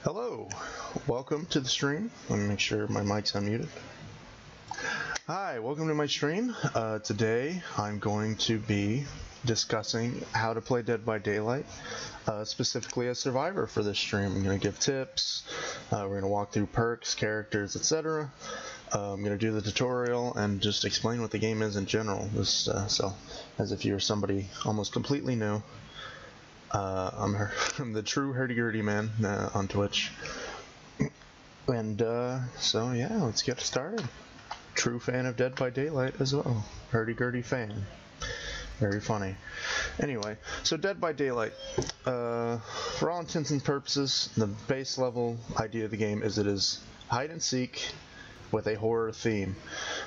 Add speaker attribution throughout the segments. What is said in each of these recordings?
Speaker 1: Hello, welcome to the stream. Let me make sure my mic's unmuted. Hi, welcome to my stream. Today I'm going to be discussing how to play Dead by Daylight, specifically as Survivor for this stream. I'm going to give tips, we're going to walk through perks, characters, etc. I'm going to do the tutorial and just explain what the game is in general, so as if you're somebody almost completely new. I'm the true hurdy-gurdy man on Twitch. And so yeah, let's get started. True fan of Dead by Daylight as well. Hurdy-gurdy fan. Very funny. Anyway, so Dead by Daylight. For all intents and purposes, the base level idea of the game is it is hide and seek with a horror theme.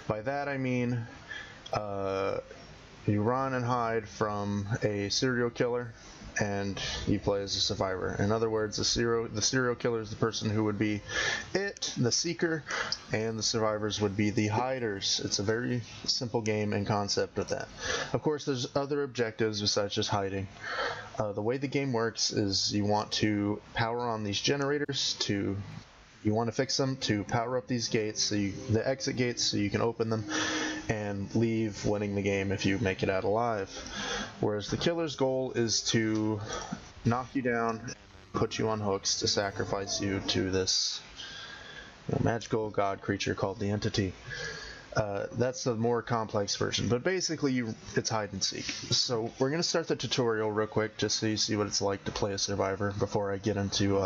Speaker 1: By that I mean you run and hide from a serial killer, and you play as a survivor. In other words, the serial killer is the person who would be it, the seeker, and the survivors would be the hiders. It's a very simple game and concept of that. Of course, there's other objectives besides just hiding. The way the game works is you want to power on these generators you want to fix them to power up these gates, the exit gates, so you can open them and leave, winning the game if you make it out alive. Whereas the killer's goal is to knock you down and put you on hooks to sacrifice you to this magical god creature called the Entity. That's the more complex version, but basically it's hide and seek. So we're going to start the tutorial real quick just so you see what it's like to play a survivor before I get into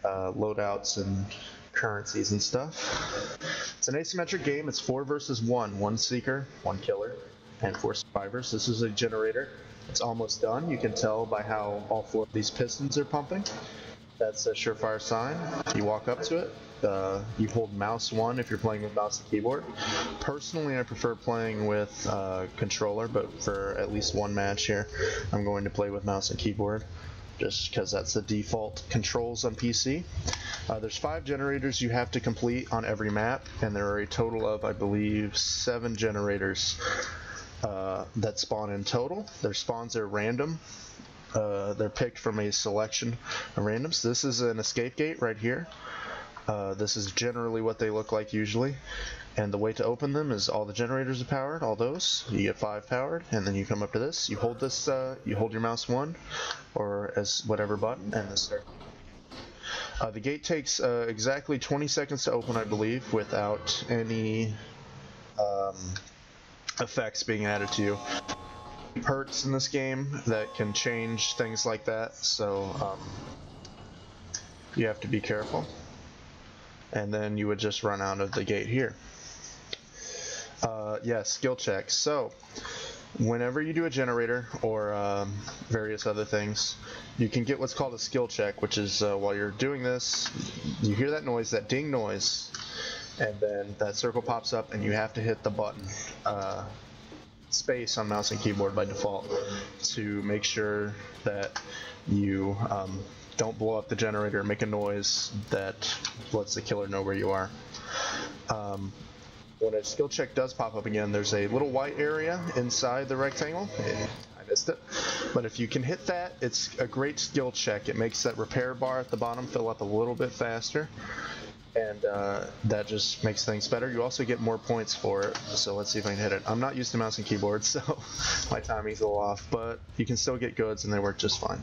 Speaker 1: loadouts and currencies and stuff. It's an asymmetric game. It's 4 versus 1. 1 seeker, 1 killer, and 4 survivors. This is a generator. It's almost done. You can tell by how all 4 of these pistons are pumping. That's a surefire sign. You walk up to it. You hold mouse 1 if you're playing with mouse and keyboard. Personally, I prefer playing with controller, but for at least one match here, I'm going to play with mouse and keyboard, just because that's the default controls on PC. There's 5 generators you have to complete on every map, and there are a total of, I believe, 7 generators that spawn in total. Their spawns are random. They're picked from a selection of randoms. This is an escape gate right here. This is generally what they look like usually, and the way to open them is all the generators are powered, all those. You get 5 powered, and then you come up to this. You hold this. You hold your mouse 1, or as whatever button, and this starts. The gate takes exactly 20 seconds to open, I believe, without any effects being added to you. Perks in this game that can change things like that, so you have to be careful. And then you would just run out of the gate here. Yeah, skill checks. So whenever you do a generator or various other things, you can get what's called a skill check, which is while you're doing this, you hear that noise, that ding noise, and then that circle pops up and you have to hit the button space on mouse and keyboard by default to make sure that you don't blow up the generator and make a noise that lets the killer know where you are. When a skill check does pop up again, there's a little white area inside the rectangle. I missed it. But if you can hit that, it's a great skill check. It makes that repair bar at the bottom fill up a little bit faster, and that just makes things better. You also get more points for it, so let's see if I can hit it. I'm not used to mouse and keyboard, so my timing's a little off, but you can still get goods and they work just fine.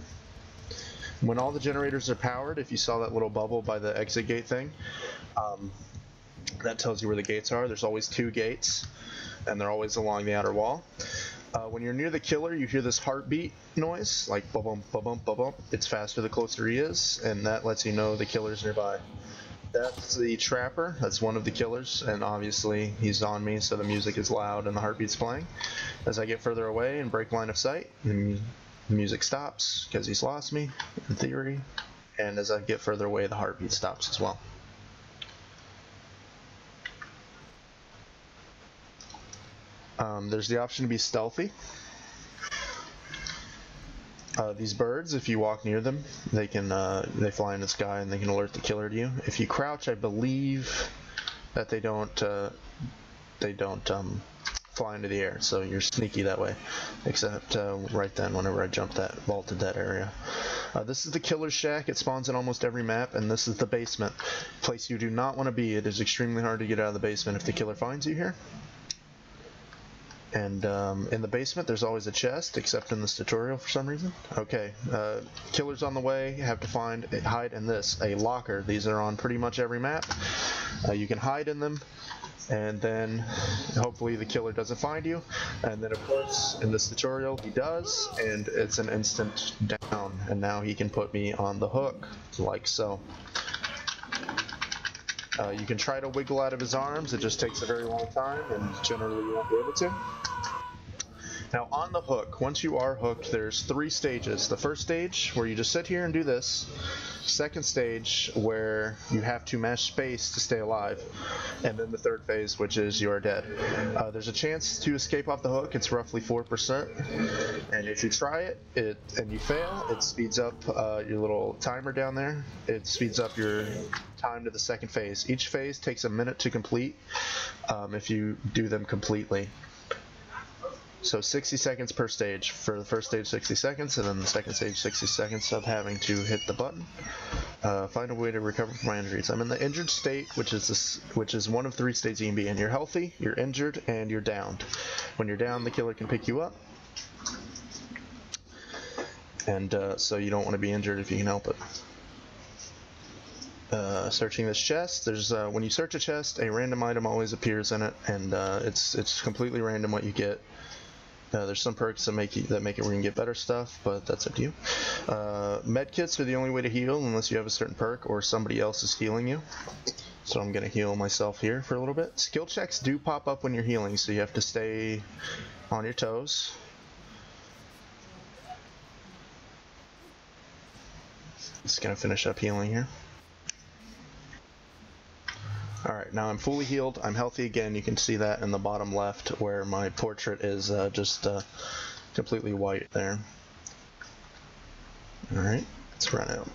Speaker 1: When all the generators are powered, if you saw that little bubble by the exit gate thing, that tells you where the gates are. There's always 2 gates, and they're always along the outer wall. When you're near the killer, you hear this heartbeat noise, like ba-bump, ba-bump, ba-bump. It's faster the closer he is, and that lets you know the killer's nearby. That's the trapper. That's one of the killers, and obviously he's on me, so the music is loud and the heartbeat's playing. As I get further away and break line of sight, the music stops because he's lost me, in theory, and as I get further away, the heartbeat stops as well. There's the option to be stealthy. These birds, if you walk near them, they fly in the sky and they can alert the killer to you. If you crouch, I believe that they don't fly into the air, so you're sneaky that way. Except right then, whenever I jumped that, vaulted that area. This is the Killer Shack. It spawns in almost every map, and this is the basement. Place you do not want to be. It is extremely hard to get out of the basement if the killer finds you here. And in the basement there's always a chest, except in this tutorial for some reason. Okay, killer's on the way. You have to hide in this, a locker. These are on pretty much every map. You can hide in them, and then hopefully the killer doesn't find you. And then of course in this tutorial he does, and it's an instant down, and now he can put me on the hook, like so. You can try to wiggle out of his arms. It just takes a very long time, and generally you won't be able to. Now on the hook, once you are hooked, there's 3 stages. The first stage, where you just sit here and do this. Second stage, where you have to mash space to stay alive. And then the third phase, which is you are dead. There's a chance to escape off the hook. It's roughly 4%. And if you try it and you fail, it speeds up your little timer down there. It speeds up your time to the second phase. Each phase takes a minute to complete if you do them completely. So 60 seconds per stage. For the first stage 60 seconds, and then the second stage 60 seconds of having to hit the button. Find a way to recover from my injuries. I'm in the injured state, which is one of 3 states you can be in. You're healthy, you're injured, and you're downed. When you're down, the killer can pick you up. And so you don't want to be injured if you can help it. Searching this chest, there's when you search a chest, a random item always appears in it, and it's completely random what you get. There's some perks that make it where you can get better stuff, but that's up to you. Medkits are the only way to heal unless you have a certain perk or somebody else is healing you. So I'm gonna heal myself here for a little bit. Skill checks do pop up when you're healing, so you have to stay on your toes. Just gonna finish up healing here. Alright, now I'm fully healed, I'm healthy again. You can see that in the bottom left where my portrait is just completely white there. Alright, let's run out.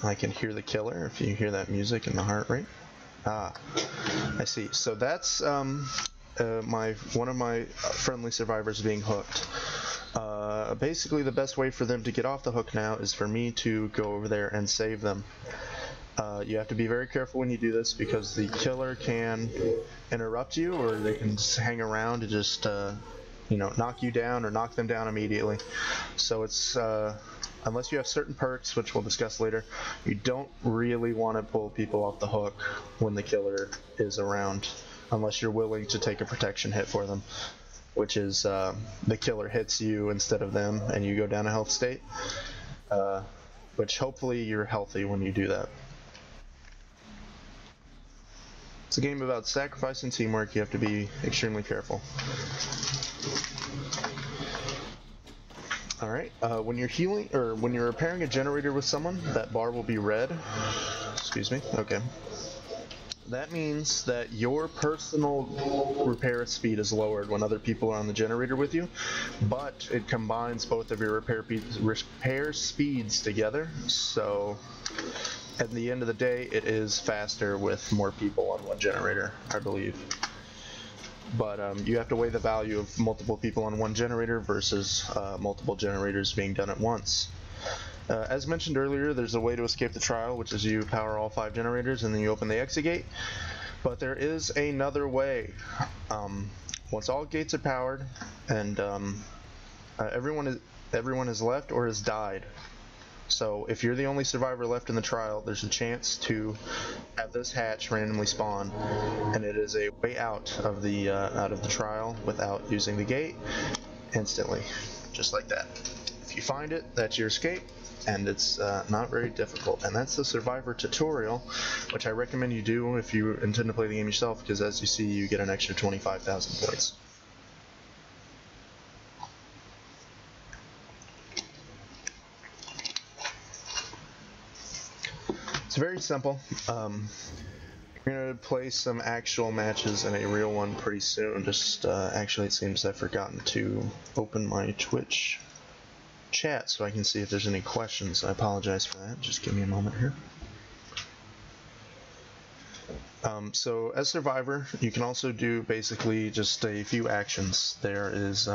Speaker 1: I can hear the killer if you hear that music and the heart rate. Ah, I see. So that's one of my friendly survivors being hooked. Basically the best way for them to get off the hook now is for me to go over there and save them. You have to be very careful when you do this because the killer can interrupt you, or they can just hang around to just knock you down or knock them down immediately. So it's unless you have certain perks, which we'll discuss later, you don't really want to pull people off the hook when the killer is around, unless you're willing to take a protection hit for them, which is the killer hits you instead of them and you go down a health state, which hopefully you're healthy when you do that. It's a game about sacrifice and teamwork. You have to be extremely careful. Alright, when you're healing, or when you're repairing a generator with someone, that bar will be red. Excuse me, okay. That means that your personal repair speed is lowered when other people are on the generator with you, but it combines both of your repair speeds together, so at the end of the day it is faster with more people on one generator, I believe. But you have to weigh the value of multiple people on one generator versus multiple generators being done at once. As mentioned earlier, there's a way to escape the trial, which is you power all 5 generators and then you open the exit gate. But there is another way. Once all gates are powered and everyone has left or has died. So if you're the only survivor left in the trial, there's a chance to have this hatch randomly spawn, and it is a way out of the trial without using the gate instantly, just like that. If you find it, that's your escape, and it's not very difficult. And that's the survivor tutorial, which I recommend you do if you intend to play the game yourself, because as you see, you get an extra 25,000 points. It's very simple. We're going to play some actual matches and a real one pretty soon. Just actually, it seems I've forgotten to open my Twitch chat so I can see if there's any questions. I apologize for that. Just give me a moment here. So as Survivor, you can also do basically just a few actions. There is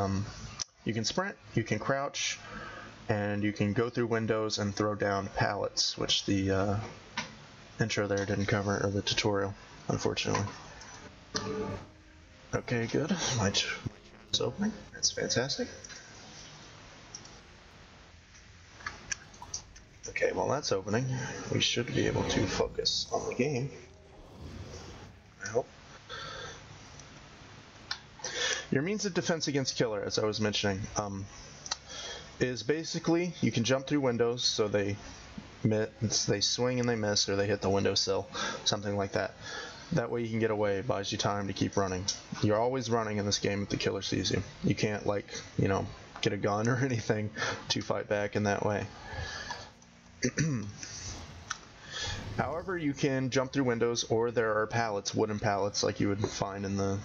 Speaker 1: You can sprint, you can crouch, and you can go through windows and throw down pallets, which the intro there didn't cover, or the tutorial, unfortunately. Okay, good. My is opening. That's fantastic. Okay, while that's opening, we should be able to focus on the game. I hope. Your means of defense against killer, as I was mentioning, is basically you can jump through windows, so they swing and they miss, or they hit the windowsill, something like that. That way you can get away, buys you time to keep running. You're always running in this game if the killer sees you. You can't, like, you know, get a gun or anything to fight back in that way. However, you can jump through windows, or there are pallets, wooden pallets, like you would find in the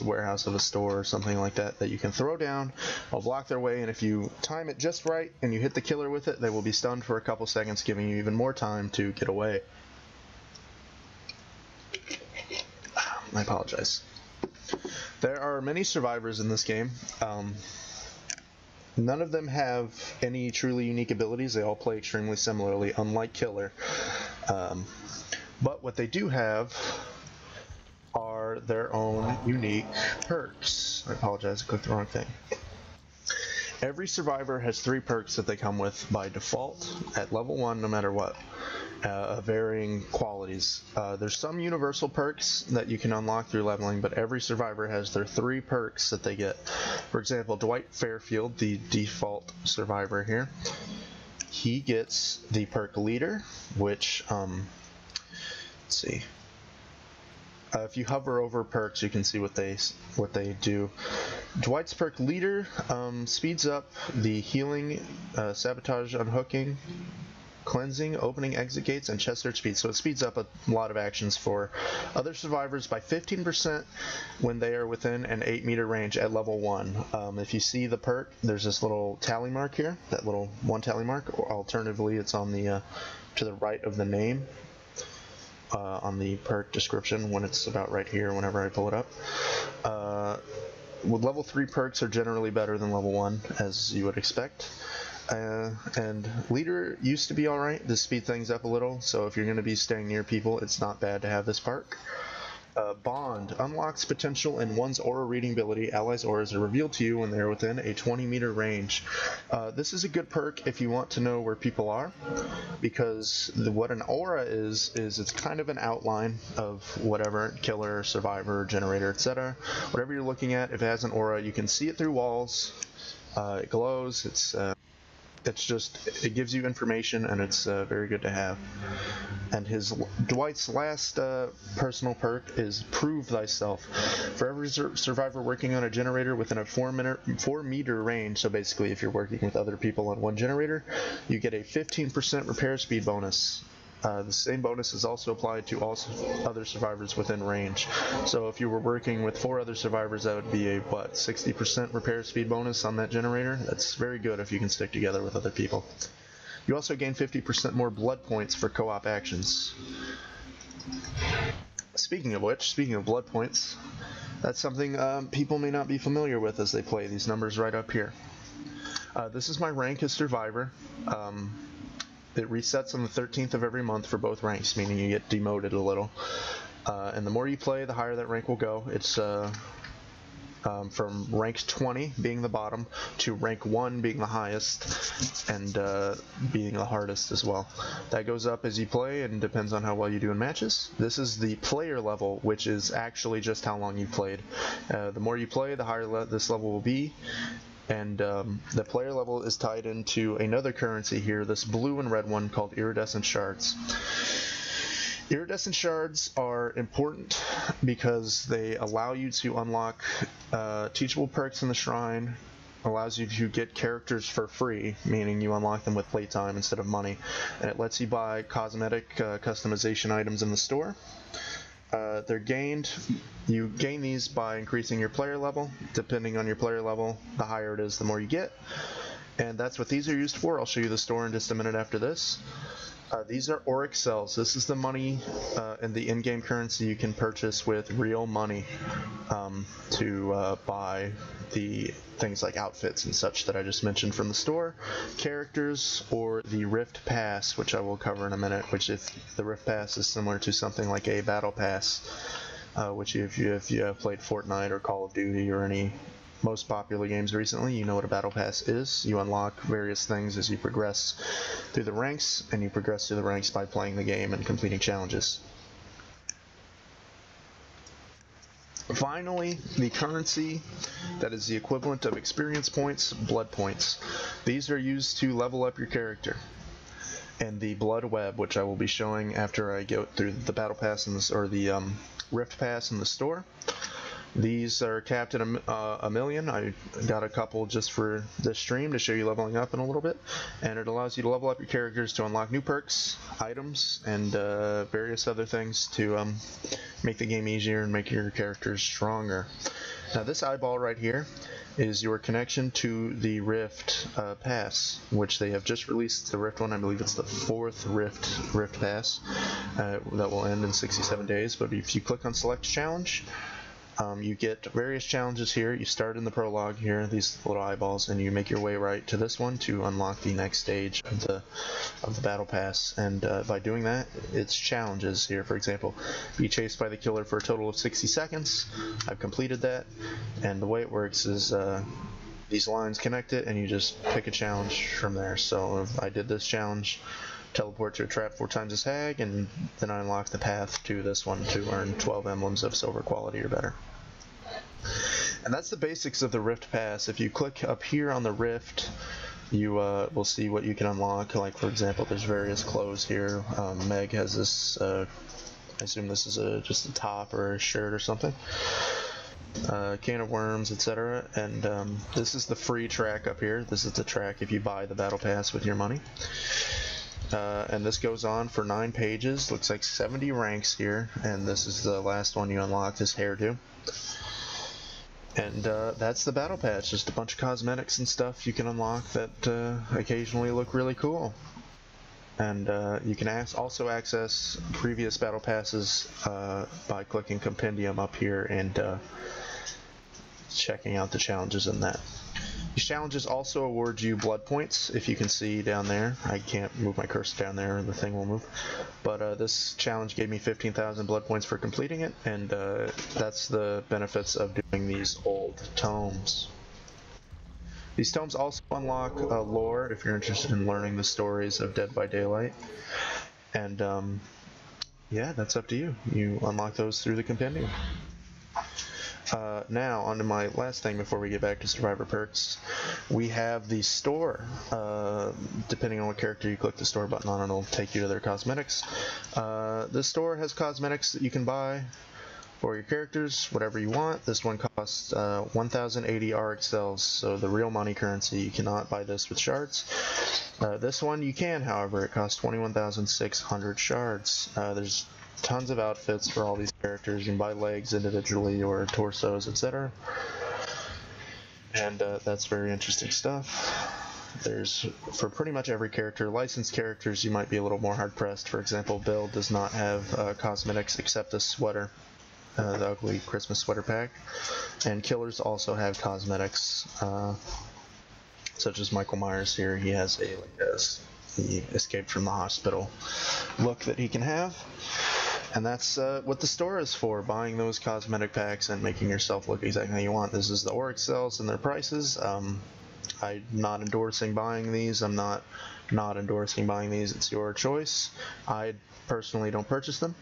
Speaker 1: warehouse of a store or something like that, that you can throw down, will block their way, and if you time it just right and you hit the killer with it, they will be stunned for a couple seconds, giving you even more time to get away. I apologize. There are many survivors in this game. None of them have any truly unique abilities. They all play extremely similarly, unlike Killer. But what they do have are their own unique perks. I apologize, I clicked the wrong thing. Every survivor has 3 perks that they come with by default at level 1, no matter what. Varying qualities. There's some universal perks that you can unlock through leveling, but every survivor has their 3 perks that they get. For example, Dwight Fairfield, the default survivor here, he gets the perk Leader, which, let's see. If you hover over perks, you can see what they do. Dwight's perk Leader speeds up the healing, sabotage, unhooking, cleansing, opening exit gates, and chest search speed, so it speeds up a lot of actions for other survivors by 15% when they are within an 8-meter range at level 1. If you see the perk, there's this little tally mark here, that little 1 tally mark, or alternatively it's on the to the right of the name, on the perk description when it's about right here whenever I pull it up. Level 3 perks are generally better than level 1, as you would expect. And Leader used to be alright to speed things up a little, so if you're going to be staying near people, it's not bad to have this perk. Bond unlocks potential in one's aura reading ability. Allies' auras are revealed to you when they are within a 20-meter range. This is a good perk if you want to know where people are, because what an aura is it's kind of an outline of whatever killer, survivor, generator, etc. Whatever you're looking at, if it has an aura, you can see it through walls. It glows. It gives you information, and it's very good to have. And Dwight's last personal perk is Prove Thyself. For every survivor working on a generator within a 4-meter range, so basically if you're working with other people on one generator, you get a 15% repair speed bonus. The same bonus is also applied to all other survivors within range. So if you were working with 4 other survivors, that would be a, 60% repair speed bonus on that generator? That's very good if you can stick together with other people. You also gain 50% more blood points for co-op actions. Speaking of which, speaking of blood points, that's something people may not be familiar with as they play. These numbers right up here. This is my rank as survivor. It resets on the 13th of every month for both ranks, meaning you get demoted a little. And the more you play, the higher that rank will go. It's from rank 20 being the bottom to rank 1 being the highest, and being the hardest as well. That goes up as you play and depends on how well you do in matches. This is the player level, which is actually just how long you've played. The more you play, the higher this level will be. And the player level is tied into another currency here, this blue and red one called iridescent shards. Iridescent shards are important because they allow you to unlock teachable perks in the shrine, allows you to get characters for free, meaning you unlock them with playtime instead of money, and it lets you buy cosmetic customization items in the store. You gain these by increasing your player level. Depending on your player level, the higher it is, the more you get. And that's what these are used for. I'll show you the store in just a minute after this. These are Auric cells. This is the money and the in-game currency you can purchase with real money to buy the things like outfits and such that I just mentioned from the store, characters, or the Rift Pass, which I will cover in a minute, which if the Rift Pass is similar to something like a Battle Pass, which if you have played Fortnite or Call of Duty or any most popular games recently, you know what a Battle Pass is. You unlock various things as you progress through the ranks, and you progress through the ranks by playing the game and completing challenges. Finally, the currency that is the equivalent of experience points, blood points. These are used to level up your character. And the blood web, which I will be showing after I go through the Battle Pass in this, or the Rift Pass in the store. These are capped at a million. I got a couple just for this stream to show you leveling up in a little bit, and it allows you to level up your characters to unlock new perks, items, and various other things to make the game easier and make your characters stronger. Now this eyeball right here is your connection to the Rift Pass, which they have just released the Rift one. I believe it's the 4th Rift Pass that will end in 67 days. But if you click on Select Challenge, you get various challenges here. You start in the prologue here, these little eyeballs, and you make your way right to this one to unlock the next stage of the Battle Pass. And by doing that, it's challenges here. For example, be chased by the killer for a total of 60 seconds. I've completed that, and the way it works is these lines connect it, and you just pick a challenge from there. So if I did this challenge, teleport to a trap 4 times as hag, and then I unlock the path to this one to earn 12 emblems of silver quality or better. And that's the basics of the Rift Pass. If you click up here on the Rift, you will see what you can unlock. Like, for example, there's various clothes here. Meg has this, I assume this is just a top or a shirt or something. Can of worms, etc. And this is the free track up here. This is the track if you buy the Battle Pass with your money. And this goes on for 9 pages. Looks like 70 ranks here, and this is the last one you unlock, this hairdo. And that's the Battle Pass, just a bunch of cosmetics and stuff you can unlock that occasionally look really cool. And you can also access previous Battle Passes by clicking Compendium up here and checking out the challenges in that. These challenges also award you blood points, if you can see down there. I can't move my cursor down there, the thing will move. But this challenge gave me 15,000 blood points for completing it, and that's the benefits of doing these old tomes. These tomes also unlock lore, if you're interested in learning the stories of Dead by Daylight. And yeah, that's up to you. You unlock those through the compendium. Now, on to my last thing before we get back to Survivor perks. We have the store. Depending on what character you click the store button on, it'll take you to their cosmetics. This store has cosmetics that you can buy for your characters, whatever you want. This one costs 1,080 Auric cells, so the real money currency. You cannot buy this with shards. This one you can, however. It costs 21,600 shards. There's tons of outfits for all these characters. You can buy legs individually or torsos, etc. And that's very interesting stuff. There's, for pretty much every character, licensed characters you might be a little more hard pressed. For example, Bill does not have cosmetics except the sweater, the ugly Christmas sweater pack. And killers also have cosmetics, such as Michael Myers here. He has he escaped from the hospital look that he can have. And that's what the store is for, buying those cosmetic packs and making yourself look exactly how you want. This is the Auric cells and their prices. I'm not endorsing buying these. I'm not endorsing buying these. It's your choice. I personally don't purchase them.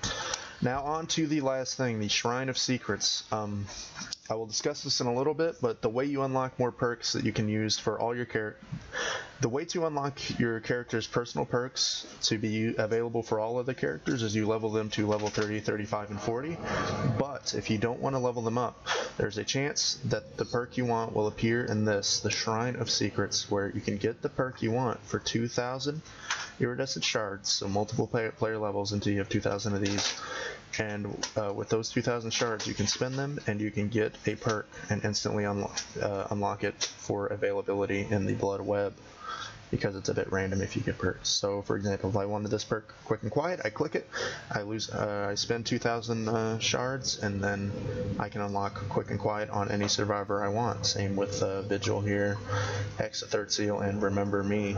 Speaker 1: Now on to the last thing, the Shrine of Secrets. I will discuss this in a little bit, but the way you unlock more perks that you can use for all your the way to unlock your character's personal perks to be available for all of the characters is you level them to level 30, 35, and 40. But if you don't want to level them up, there's a chance that the perk you want will appear in this, the Shrine of Secrets, where you can get the perk you want for 2,000 iridescent shards, so multiple player levels until you have 2,000 of these. And with those 2,000 shards, you can spend them, and you can get a perk and instantly unlock it for availability in the Blood Web. because it's a bit random if you get perks. So for example, if I wanted this perk Quick and Quiet, I click it, I spend 2,000 shards, and then I can unlock Quick and Quiet on any survivor I want. Same with Vigil here, Hex, a Third Seal, and Remember Me.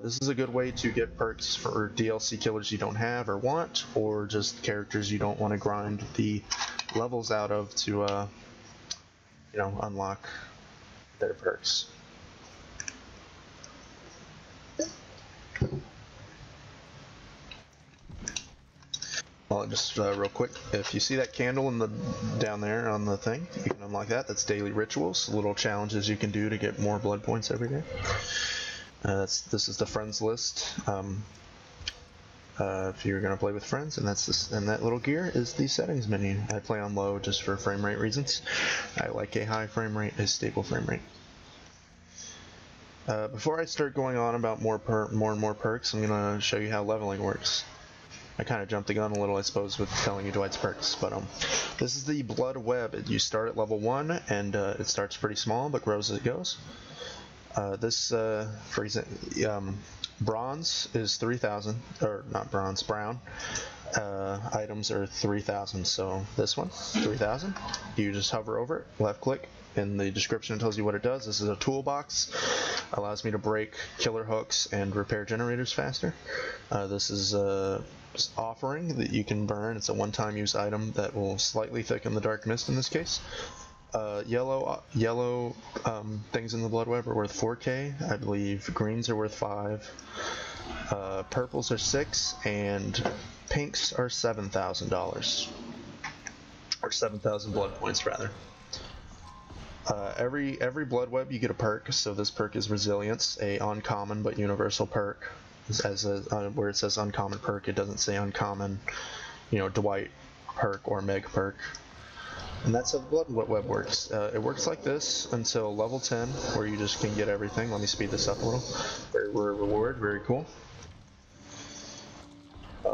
Speaker 1: This is a good way to get perks for DLC killers you don't have or want, or just characters you don't want to grind the levels out of to unlock their perks. Well, just real quick, if you see that candle down there on the thing, you can unlock that. That's daily rituals, little challenges you can do to get more blood points every day. This is the friends list. If you're gonna play with friends, and that little gear is the settings menu. I play on low just for frame rate reasons. I like a high frame rate, a stable frame rate. Before I start going on about more and more perks, I'm gonna show you how leveling works. I kind of jumped the gun a little, I suppose, with telling you Dwight's perks, but this is the Blood Web. You start at level 1, and it starts pretty small, but grows as it goes. For example, bronze is 3,000, or not bronze, brown. Items are 3,000, so this one, 3,000. You just hover over it, left click. In the description it tells you what it does. This is a toolbox, allows me to break killer hooks and repair generators faster. This is offering that you can burn. It's a one-time use item that will slightly thicken the dark mist in this case. Yellow things in the Blood Web are worth 4K. I believe greens are worth 5. Purples are 6, and pinks are $7,000, or 7,000 blood points rather. Every Blood Web you get a perk. So this perk is Resilience, a uncommon but universal perk. Where it says uncommon perk, it doesn't say uncommon, Dwight perk or Meg perk. And that's how the Blood Web works. It works like this until level 10, where you just can get everything. Let me speed this up a little. Reward, very cool.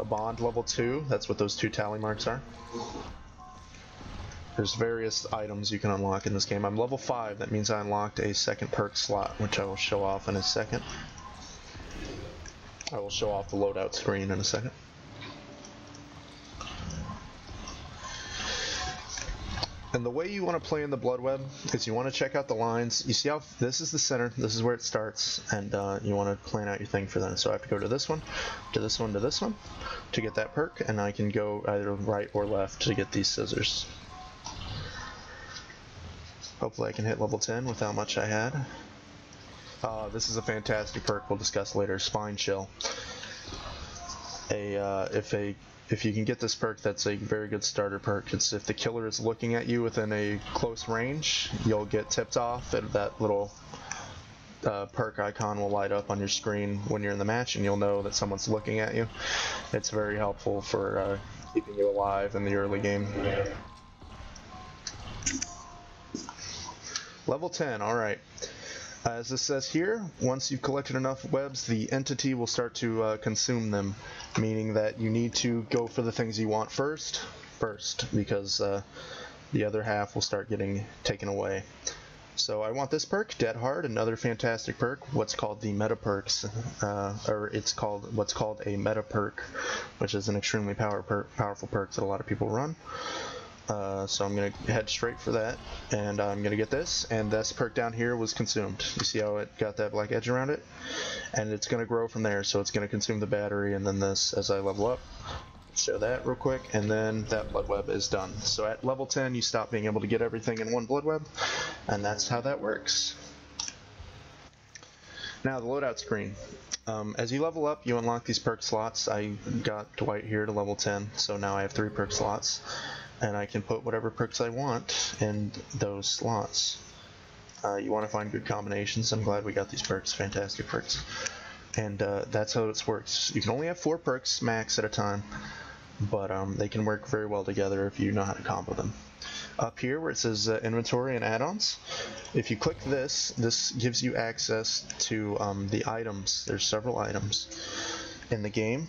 Speaker 1: Bond level 2, that's what those 2 tally marks are. There's various items you can unlock in this game. I'm level 5, that means I unlocked a second perk slot, which I will show off in a second. I will show off the loadout screen in a second. And the way you want to play in the Blood Web is you want to check out the lines. You see how this is the center, this is where it starts, and you want to plan out your thing for that. So I have to go to this one, to this one, to this one to get that perk, and I can go either right or left to get these scissors. Hopefully I can hit level 10 with how much I had. This is a fantastic perk we'll discuss later, Spine Chill. If you can get this perk, that's a very good starter perk. It's if the killer is looking at you within a close range, you'll get tipped off, and that little perk icon will light up on your screen when you're in the match, and you'll know that someone's looking at you. It's very helpful for keeping you alive in the early game. Level 10, alright. As this says here, once you've collected enough webs, the entity will start to consume them, meaning that you need to go for the things you want first, because the other half will start getting taken away. So I want this perk, Dead Hard, another fantastic perk, what's called the meta perks, or it's called what's called a meta perk, which is an extremely powerful perk that a lot of people run. So I'm going to head straight for that, and I'm going to get this, and this perk down here was consumed. You see how it got that black edge around it? And it's going to grow from there, so it's going to consume the battery, and then this as I level up. Show that real quick, and then that Blood Web is done. So at level 10 you stop being able to get everything in one Blood Web, and that's how that works. Now the loadout screen. As you level up, you unlock these perk slots. I got Dwight here to level 10, so now I have 3 perk slots, and I can put whatever perks I want in those slots. You want to find good combinations. I'm glad we got these perks, fantastic perks. And that's how it works. You can only have 4 perks max at a time, but they can work very well together if you know how to combo them. Up here where it says inventory and add-ons, if you click this, this gives you access to the items. There's several items in the game.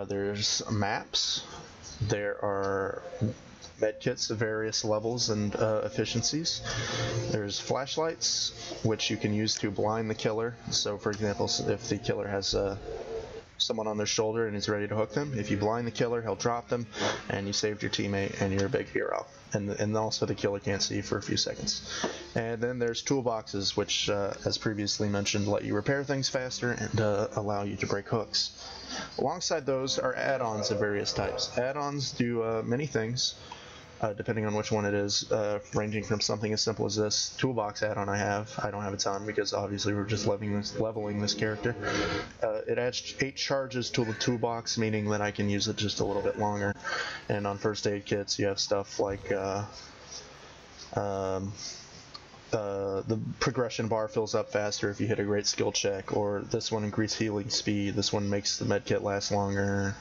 Speaker 1: There's maps. There are medkits of various levels and efficiencies. There's flashlights, which you can use to blind the killer. So for example, if the killer has someone on their shoulder and is ready to hook them, if you blind the killer, he'll drop them, and you saved your teammate, and you're a big hero. And also the killer can't see you for a few seconds. And then there's toolboxes, which, as previously mentioned, let you repair things faster and allow you to break hooks. Alongside those are add-ons of various types. Add-ons do many things, depending on which one it is, ranging from something as simple as this toolbox add-on I don't have a ton because obviously we're just leveling this character. It adds 8 charges to the toolbox, meaning that I can use it just a little bit longer. And on first aid kits you have stuff like the progression bar fills up faster if you hit a great skill check, or this one increases healing speed, this one makes the medkit last longer,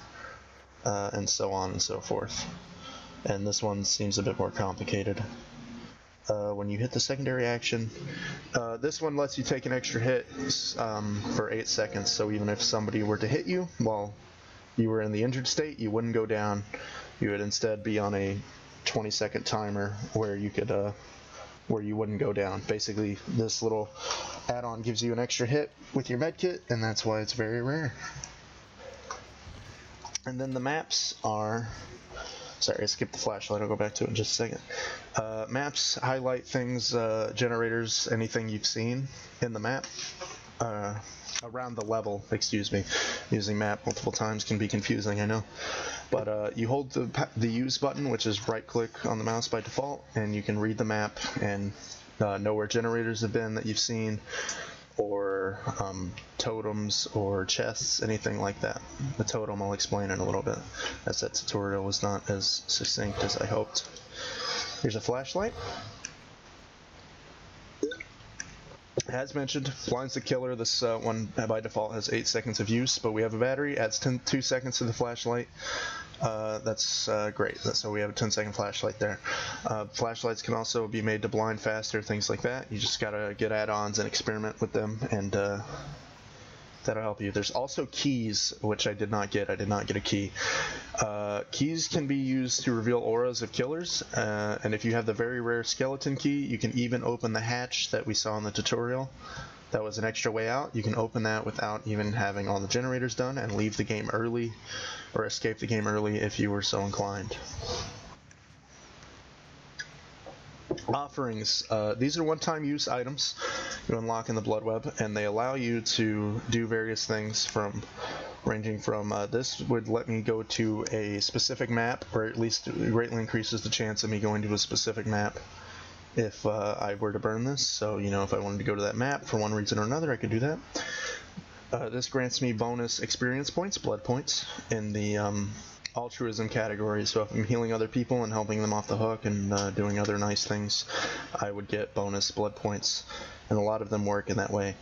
Speaker 1: and so on and so forth. And this one seems a bit more complicated. When you hit the secondary action, this one lets you take an extra hit for 8 seconds, so even if somebody were to hit you while you were in the injured state, you wouldn't go down. You would instead be on a 20-second timer where you could where you wouldn't go down. Basically, this little add-on gives you an extra hit with your medkit, and that's why it's very rare. And then the maps are... Sorry, I skipped the flashlight. I'll go back to it in just a second. Maps highlight things, generators, anything you've seen in the map. Around the level, excuse me. Using map multiple times can be confusing, I know. But you hold the use button, which is right click on the mouse by default, and you can read the map and know where generators have been that you've seen, or totems or chests, anything like that. The totem I'll explain in a little bit, as that tutorial was not as succinct as I hoped. Here's a flashlight. As mentioned, blinds the killer. This one by default has 8 seconds of use, but we have a battery, adds 2 seconds to the flashlight. That's great. So we have a 10-second flashlight there. Flashlights can also be made to blind faster, things like that. You just gotta get add-ons and experiment with them, and that'll help you. There's also keys, which I did not get. I did not get a key. Keys can be used to reveal auras of killers, and if you have the very rare skeleton key, you can even open the hatch that we saw in the tutorial. That was an extra way out. You can open that without even having all the generators done and leave the game early, or escape the game early if you were so inclined. Offerings. These are one-time use items you unlock in the Blood Web, and they allow you to do various things, ranging from this would let me go to a specific map, or at least greatly increases the chance of me going to a specific map if I were to burn this. So, you know, if I wanted to go to that map for one reason or another, I could do that. This grants me bonus experience points, blood points, in the altruism category. So if I'm healing other people and helping them off the hook and doing other nice things, I would get bonus blood points, and a lot of them work in that way.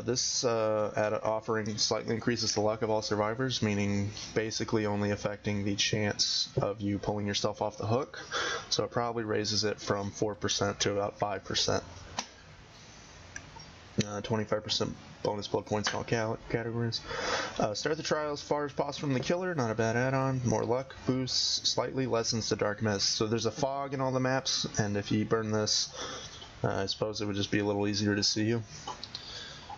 Speaker 1: This offering slightly increases the luck of all survivors, meaning basically only affecting the chance of you pulling yourself off the hook, so it probably raises it from 4% to about 5%. 25% bonus blood points in all categories. Start the trial as far as possible from the killer, not a bad add-on. More luck boosts, slightly lessens the dark mist. So there's a fog in all the maps, and if you burn this, I suppose it would just be a little easier to see you.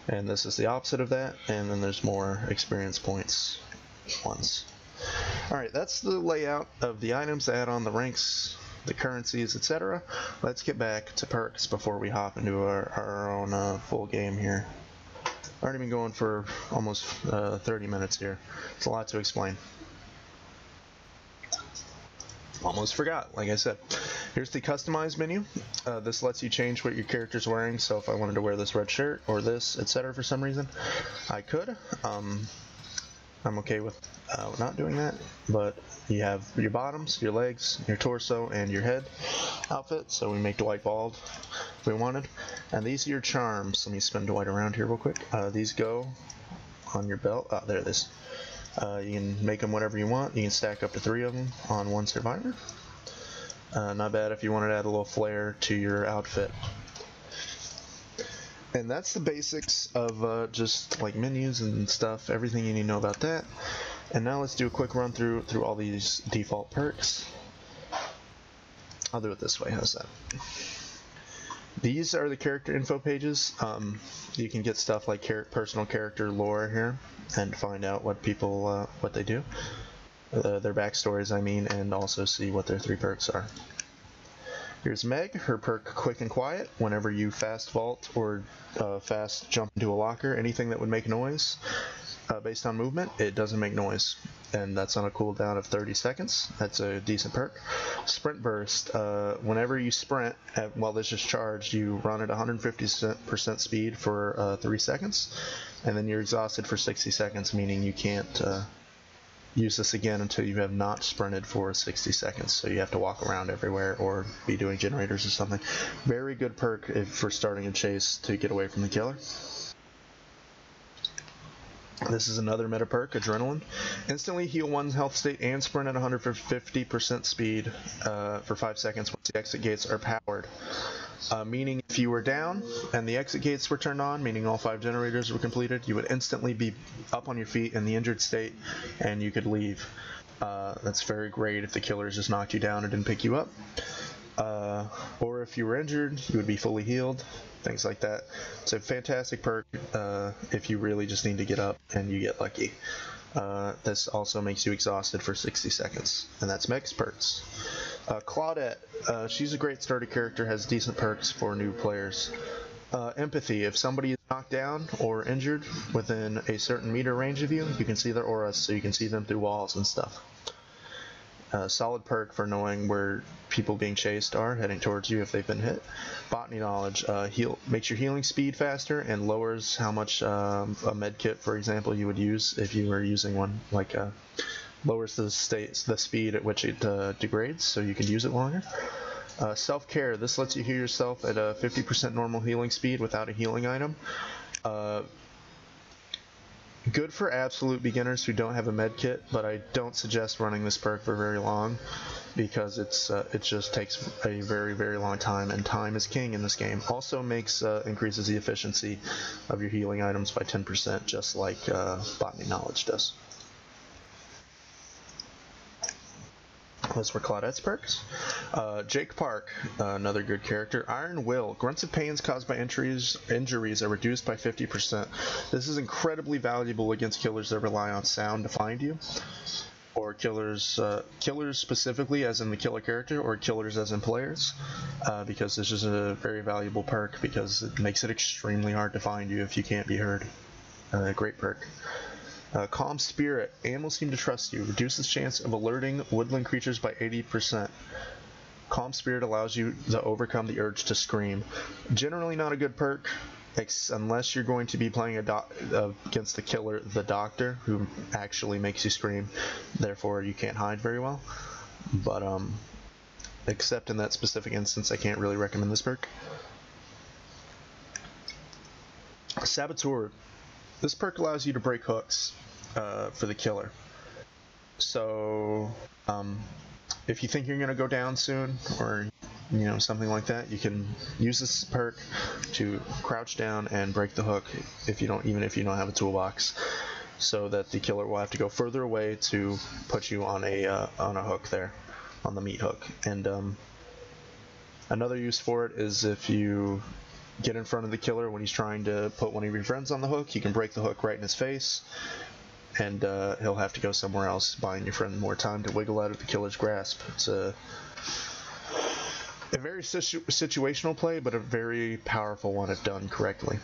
Speaker 1: And this is the opposite of that, and then there's more experience points ones. Alright, that's the layout of the items, the add-on, the ranks, the currencies, etc. Let's get back to perks before we hop into our own full game here. I've already been going for almost 30 minutes here. It's a lot to explain. Almost forgot, like I said. Here's the customize menu. This lets you change what your character's wearing, so if I wanted to wear this red shirt or this, etc. for some reason, I could. I'm okay with not doing that, but you have your bottoms, your legs, your torso, and your head outfit, so we make Dwight bald if we wanted. And these are your charms. Let me spin Dwight around here real quick. These go on your belt. Oh, there it is. You can make them whatever you want. You can stack up to 3 of them on one survivor. Not bad if you wanted to add a little flair to your outfit. And that's the basics of just like menus and stuff, everything you need to know about that. And now let's do a quick run through all these default perks. I'll do it this way. How's that? These are the character info pages. You can get stuff like personal character lore here and find out what people what they do, their backstories, I mean, and also see what their 3 perks are. Here's Meg. Her perk Quick and Quiet. Whenever you fast vault or fast jump into a locker, anything that would make noise based on movement, it doesn't make noise. And that's on a cooldown of 30 seconds. That's a decent perk. Sprint Burst. Whenever you sprint while this is charged, you run at 150% speed for 3 seconds, and then you're exhausted for 60 seconds, meaning you can't use this again until you have not sprinted for 60 seconds. So you have to walk around everywhere or be doing generators or something. Very good perk for starting a chase to get away from the killer. This is another meta perk, Adrenaline. Instantly heal one's health state and sprint at 150% speed for 5 seconds once the exit gates are powered. Meaning if you were down and the exit gates were turned on, meaning all 5 generators were completed, you would instantly be up on your feet in the injured state and you could leave. That's very great if the killer just knocked you down and didn't pick you up. Or if you were injured, you would be fully healed, things like that. It's a fantastic perk if you really just need to get up and you get lucky. This also makes you exhausted for 60 seconds, and that's Meg's perks. Claudette, she's a great starter character, has decent perks for new players. Empathy, if somebody is knocked down or injured within a certain meter range of you, you can see their auras, so you can see them through walls and stuff. Solid perk for knowing where people being chased are heading towards you if they've been hit. Botany Knowledge makes your healing speed faster and lowers how much a med kit, for example, you would use if you were using one. Like lowers the speed at which it degrades, so you can use it longer. Self-care, this lets you heal yourself at a 50% normal healing speed without a healing item. Good for absolute beginners who don't have a med kit, but I don't suggest running this perk for very long because it just takes a very, very long time, and time is king in this game. Also increases the efficiency of your healing items by 10%, just like Botany Knowledge does. Those were Claudette's perks. Jake Park, another good character. Iron Will. Grunts of pains caused by injuries are reduced by 50%. This is incredibly valuable against killers that rely on sound to find you. Or killers specifically, as in the killer character, or killers as in players. Because this is a very valuable perk because it makes it extremely hard to find you if you can't be heard. Great perk. Calm Spirit. Animals seem to trust you. Reduces chance of alerting woodland creatures by 80%. Calm Spirit allows you to overcome the urge to scream. Generally not a good perk, unless you're going to be playing against the killer, the Doctor, who actually makes you scream. Therefore, you can't hide very well. But, except in that specific instance, I can't really recommend this perk. Saboteur. This perk allows you to break hooks for the killer. So if you think you're going to go down soon, or something like that, you can use this perk to crouch down and break the hook even if you don't have a toolbox, so that the killer will have to go further away to put you on a hook there, on the meat hook. And another use for it is if you get in front of the killer when he's trying to put one of your friends on the hook, you can break the hook right in his face, and he'll have to go somewhere else, buying your friend more time to wiggle out of the killer's grasp. It's a very situational play, but a very powerful one if done correctly.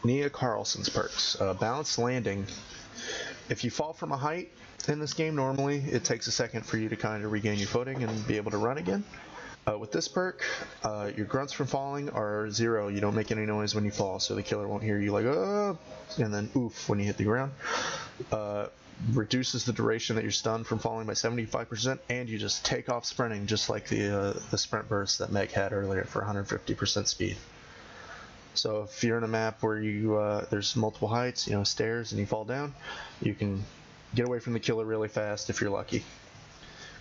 Speaker 1: Nia Carlson's perks. Balanced Landing. If you fall from a height in this game, normally it takes a second for you to kind of regain your footing and be able to run again. With this perk, your grunts from falling are 0. You don't make any noise when you fall, so the killer won't hear you like, oh, and then oof when you hit the ground. Reduces the duration that you're stunned from falling by 75%, and you just take off sprinting, just like the sprint burst that Meg had earlier for 150% speed. So if you're in a map where there's multiple heights, stairs, and you fall down, you can get away from the killer really fast if you're lucky.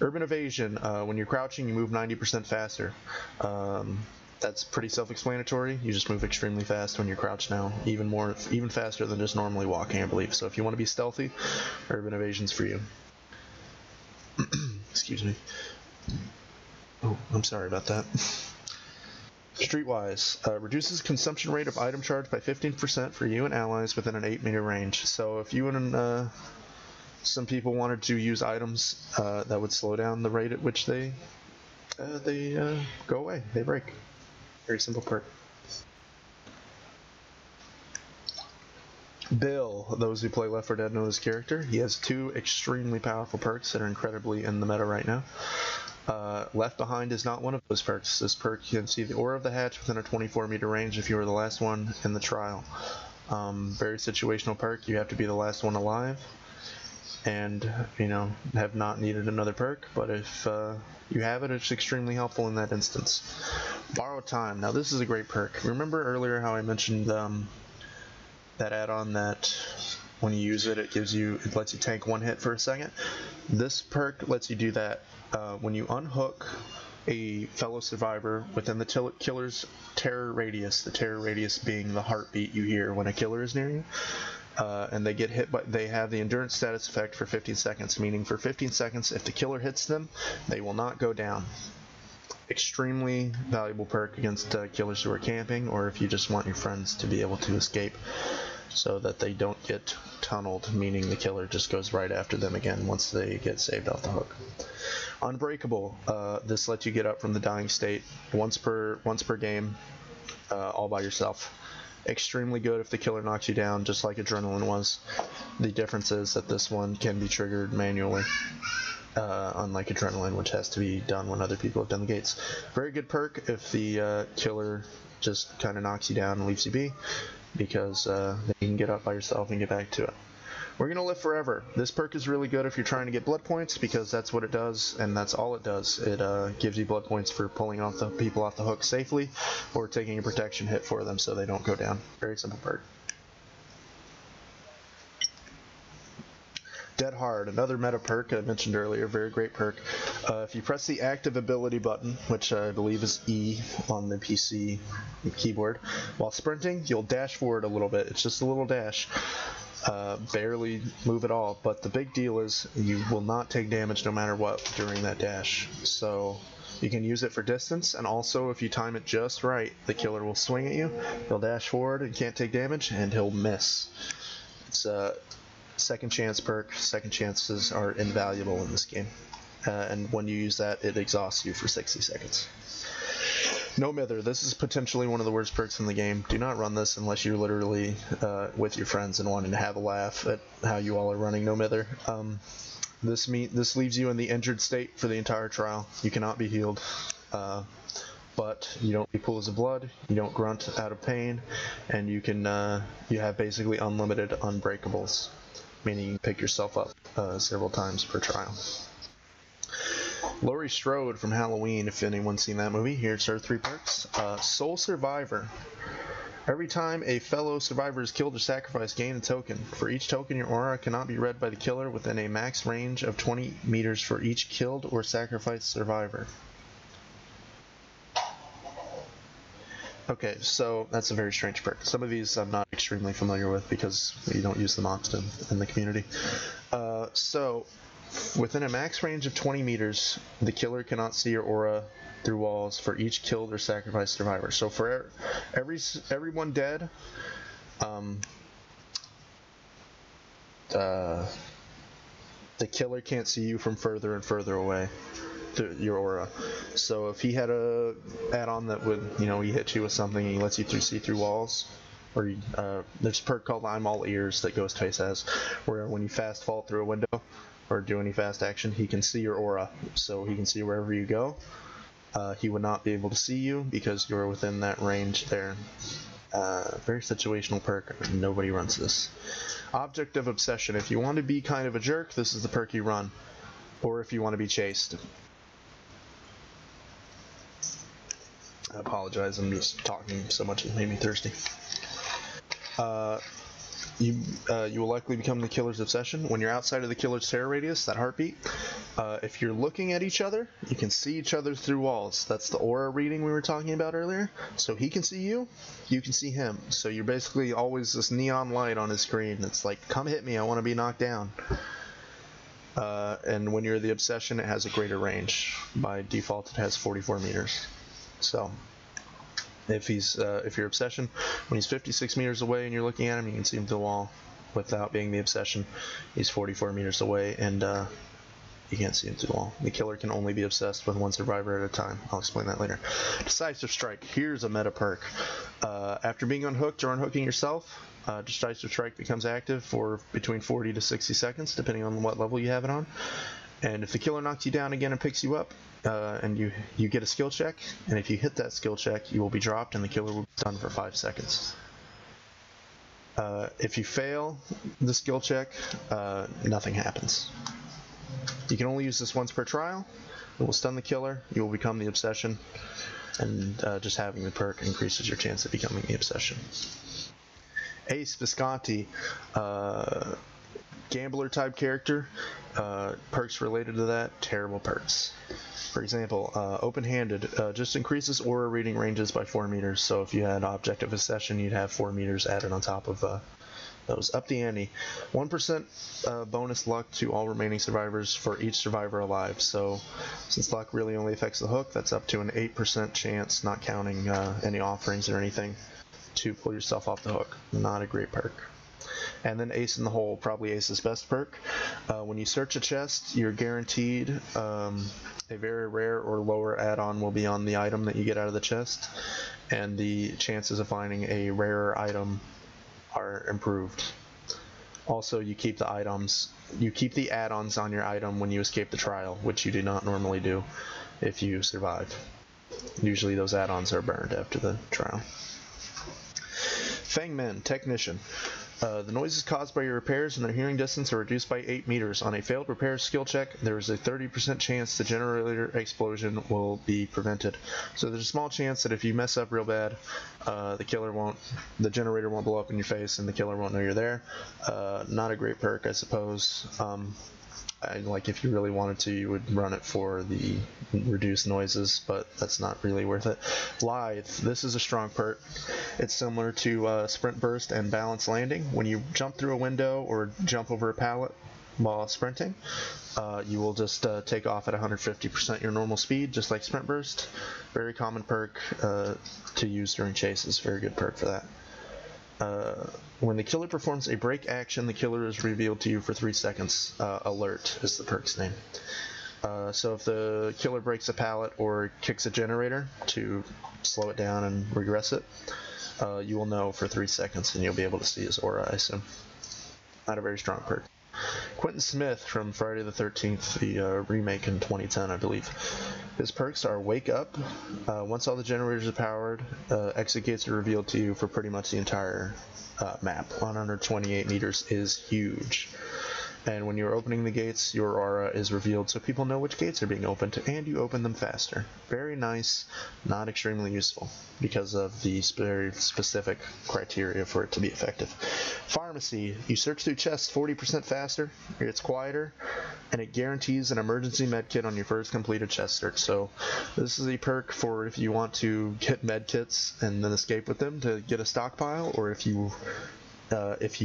Speaker 1: Urban Evasion, when you're crouching, you move 90% faster. That's pretty self-explanatory. You just move extremely fast when you're crouched now, even faster than just normally walking, I believe. So if you want to be stealthy, Urban Evasion's for you. Excuse me. Oh, I'm sorry about that. Streetwise, reduces consumption rate of item charge by 15% for you and allies within an 8-meter range. So if you and some people wanted to use items, that would slow down the rate at which they go away. They break. Very simple perk. Bill, those who play Left 4 Dead know his character. He has 2 extremely powerful perks that are incredibly in the meta right now. Left Behind is not one of those perks. This perk, you can see the aura of the hatch within a 24-meter range if you were the last one in the trial. Very situational perk. You have to be the last one alive and, you know, have not needed another perk, but if you have it, it's extremely helpful in that instance. Borrow Time. Now this is a great perk. Remember earlier how I mentioned that add-on that when you use it, it lets you tank 1 hit for a second? This perk lets you do that when you unhook a fellow survivor within the killer's terror radius, the terror radius being the heartbeat you hear when a killer is near you, and they get hit, but they have the endurance status effect for 15 seconds, meaning for 15 seconds, if the killer hits them, they will not go down. Extremely valuable perk against killers who are camping, or if you just want your friends to be able to escape so that they don't get tunneled, meaning the killer just goes right after them again once they get saved off the hook. Unbreakable. This lets you get up from the dying state once per game, all by yourself. Extremely good if the killer knocks you down, just like Adrenaline was. The difference is that this one can be triggered manually, unlike Adrenaline, which has to be done when other people have done the gates. Very good perk if the killer just kind of knocks you down and leaves you be, because then you can get up by yourself and get back to it. We're going to live forever. This perk is really good if you're trying to get blood points, because that's what it does, and that's all it does. It gives you blood points for pulling off the people off the hook safely, or taking a protection hit for them so they don't go down. Very simple perk. Dead Hard, another meta perk I mentioned earlier, very great perk. If you press the active ability button, which I believe is E on the PC keyboard, while sprinting, you'll dash forward a little bit. It's just a little dash. Barely move at all, but the big deal is you will not take damage no matter what during that dash. So you can use it for distance, and also if you time it just right, the killer will swing at you, he'll dash forward and can't take damage, and he'll miss. It's a second chance perk. Second chances are invaluable in this game, and when you use that, it exhausts you for 60 seconds. No Mither. This is potentially one of the worst perks in the game. Do not run this unless you're literally with your friends and wanting to have a laugh at how you all are running No Mither. This leaves you in the injured state for the entire trial. You cannot be healed, but you don't be pools of blood. You don't grunt out of pain, and you can you have basically unlimited unbreakables, meaning you can pick yourself up several times per trial. Laurie Strode from Halloween, if anyone's seen that movie. Here's our 3 perks. Soul Survivor. Every time a fellow survivor is killed or sacrificed, gain a token. For each token, your aura cannot be read by the killer within a max range of 20 meters for each killed or sacrificed survivor. Okay, so that's a very strange perk. Some of these I'm not extremely familiar with because you don't use them often in the community. So within a max range of 20 meters, the killer cannot see your aura through walls for each killed or sacrificed survivor. So for everyone dead, the killer can't see you from further and further away through your aura. So if he had a add-on that would, you know, he hits you with something and he lets you see through walls, or there's a perk called I'm All Ears that Ghostface has, where when you fast fall through a window or do any fast action, he can see your aura, so he can see wherever you go. He would not be able to see you because you're within that range there. Very situational perk. Nobody runs this. Object of Obsession. If you want to be kind of a jerk, this is the perk you run. Or if you want to be chased. I apologize, I'm just talking so much it made me thirsty. You will likely become the killer's obsession. When you're outside of the killer's terror radius, that heartbeat, if you're looking at each other, you can see each other through walls. That's the aura reading we were talking about earlier. So he can see you, you can see him. So you're basically always this neon light on his screen that's like, come hit me, I want to be knocked down. And when you're the Obsession, it has a greater range. By default, it has 44 meters. So if you're Obsession, when he's 56 meters away and you're looking at him, you can see him through the wall. Without being the Obsession, he's 44 meters away, and you can't see him through the wall. The Killer can only be obsessed with one survivor at a time. I'll explain that later. Decisive Strike. Here's a meta perk. After being unhooked or unhooking yourself, Decisive Strike becomes active for between 40 to 60 seconds, depending on what level you have it on. And if the Killer knocks you down again and picks you up, and you get a skill check, and if you hit that skill check, you will be dropped, and the Killer will be stunned for 5 seconds. If you fail the skill check, nothing happens. You can only use this once per trial. It will stun the Killer. You will become the Obsession, and just having the perk increases your chance of becoming the Obsession. Ace Visconti, gambler type character. Perks related to that, terrible perks. For example, open-handed just increases aura reading ranges by 4 meters. So if you had Object of Obsession, you'd have 4 meters added on top of those. Up the ante. 1% bonus luck to all remaining survivors for each survivor alive. So since luck really only affects the hook, that's up to an 8% chance, not counting any offerings or anything, to pull yourself off the hook. Not a great perk. And then Ace in the Hole, probably Ace's best perk. When you search a chest, you're guaranteed a very rare or lower add-on will be on the item that you get out of the chest, and the chances of finding a rarer item are improved. Also, you keep the add-ons on your item when you escape the trial, which you do not normally do if you survive. Usually those add-ons are burned after the trial. Fangmen, Technician. The noises caused by your repairs and their hearing distance are reduced by 8 meters. On a failed repair skill check, there is a 30% chance the generator explosion will be prevented. So there's a small chance that if you mess up real bad, the generator won't blow up in your face and the Killer won't know you're there. Not a great perk, I suppose. Like if you really wanted to, you would run it for the reduced noises, but that's not really worth it. Lithe, this is a strong perk. It's similar to Sprint Burst and Balance Landing. When you jump through a window or jump over a pallet while sprinting, you will just take off at 150% your normal speed, just like Sprint Burst. Very common perk to use during chases. Very good perk for that. When the Killer performs a break action, the Killer is revealed to you for 3 seconds. Alert is the perk's name. So if the Killer breaks a pallet or kicks a generator to slow it down and regress it, you will know for 3 seconds and you'll be able to see his aura, I assume. Not a very strong perk. Quentin Smith from Friday the 13th, the remake in 2010, I believe. His perks are Wake Up. Once all the generators are powered, exit gates are revealed to you for pretty much the entire map. 128 meters is huge. And when you're opening the gates, your aura is revealed so people know which gates are being opened, and you open them faster. Very nice, not extremely useful, because of the very specific criteria for it to be effective. Pharmacy, you search through chests 40% faster, it's quieter, and it guarantees an emergency medkit on your first completed chest search. So this is a perk for if you want to get medkits and then escape with them to get a stockpile, or if you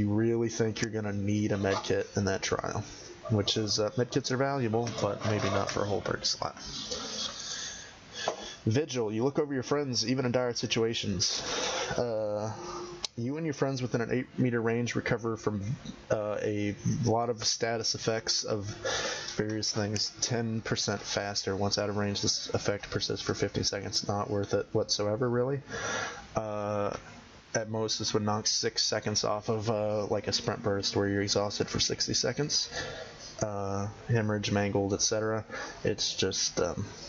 Speaker 1: really think you're going to need a medkit in that trial, which is medkits are valuable, but maybe not for a whole perk slot. Vigil, you look over your friends even in dire situations. You and your friends within an 8 meter range recover from a lot of status effects of various things 10% faster. Once out of range, this effect persists for 50 seconds. Not worth it whatsoever, really. At most, this would knock 6 seconds off of like a Sprint Burst where you're exhausted for 60 seconds. Hemorrhage, mangled, etc. It's just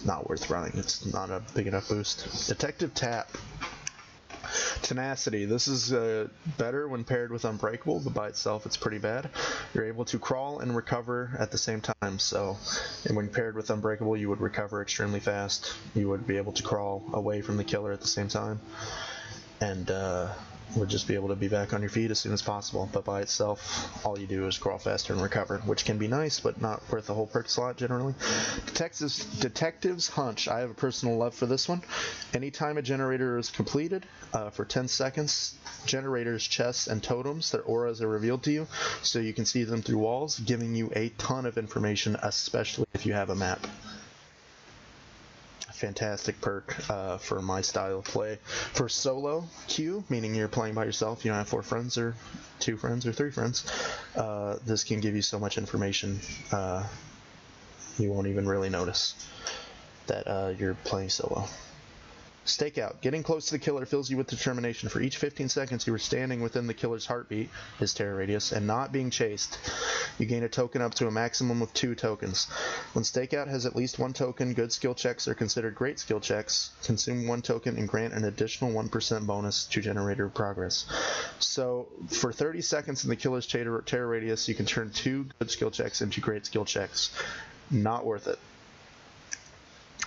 Speaker 1: not worth running. It's not a big enough boost. Detective Tap. Tenacity. This is better when paired with Unbreakable, but by itself it's pretty bad. You're able to crawl and recover at the same time, and when paired with Unbreakable, you would recover extremely fast. You would be able to crawl away from the Killer at the same time. And would just be able to be back on your feet as soon as possible, but by itself, all you do is crawl faster and recover, which can be nice, but not worth the whole perk slot generally. Detective's Hunch. I have a personal love for this one. Anytime a generator is completed, for 10 seconds, generators, chests, and totems, their auras are revealed to you, so you can see them through walls, giving you a ton of information, especially if you have a map. Fantastic perk for my style of play. For solo queue, meaning you're playing by yourself, you don't have 4 friends or 2 friends or 3 friends, this can give you so much information you won't even really notice that you're playing solo. Stakeout. Getting close to the killer fills you with determination. For each 15 seconds you are standing within the killer's heartbeat, his terror radius, and not being chased, you gain a token up to a maximum of 2 tokens. When Stakeout has at least 1 token, good skill checks are considered great skill checks. Consume 1 token and grant an additional 1% bonus to generator progress. So for 30 seconds in the killer's terror radius, you can turn 2 good skill checks into great skill checks. Not worth it.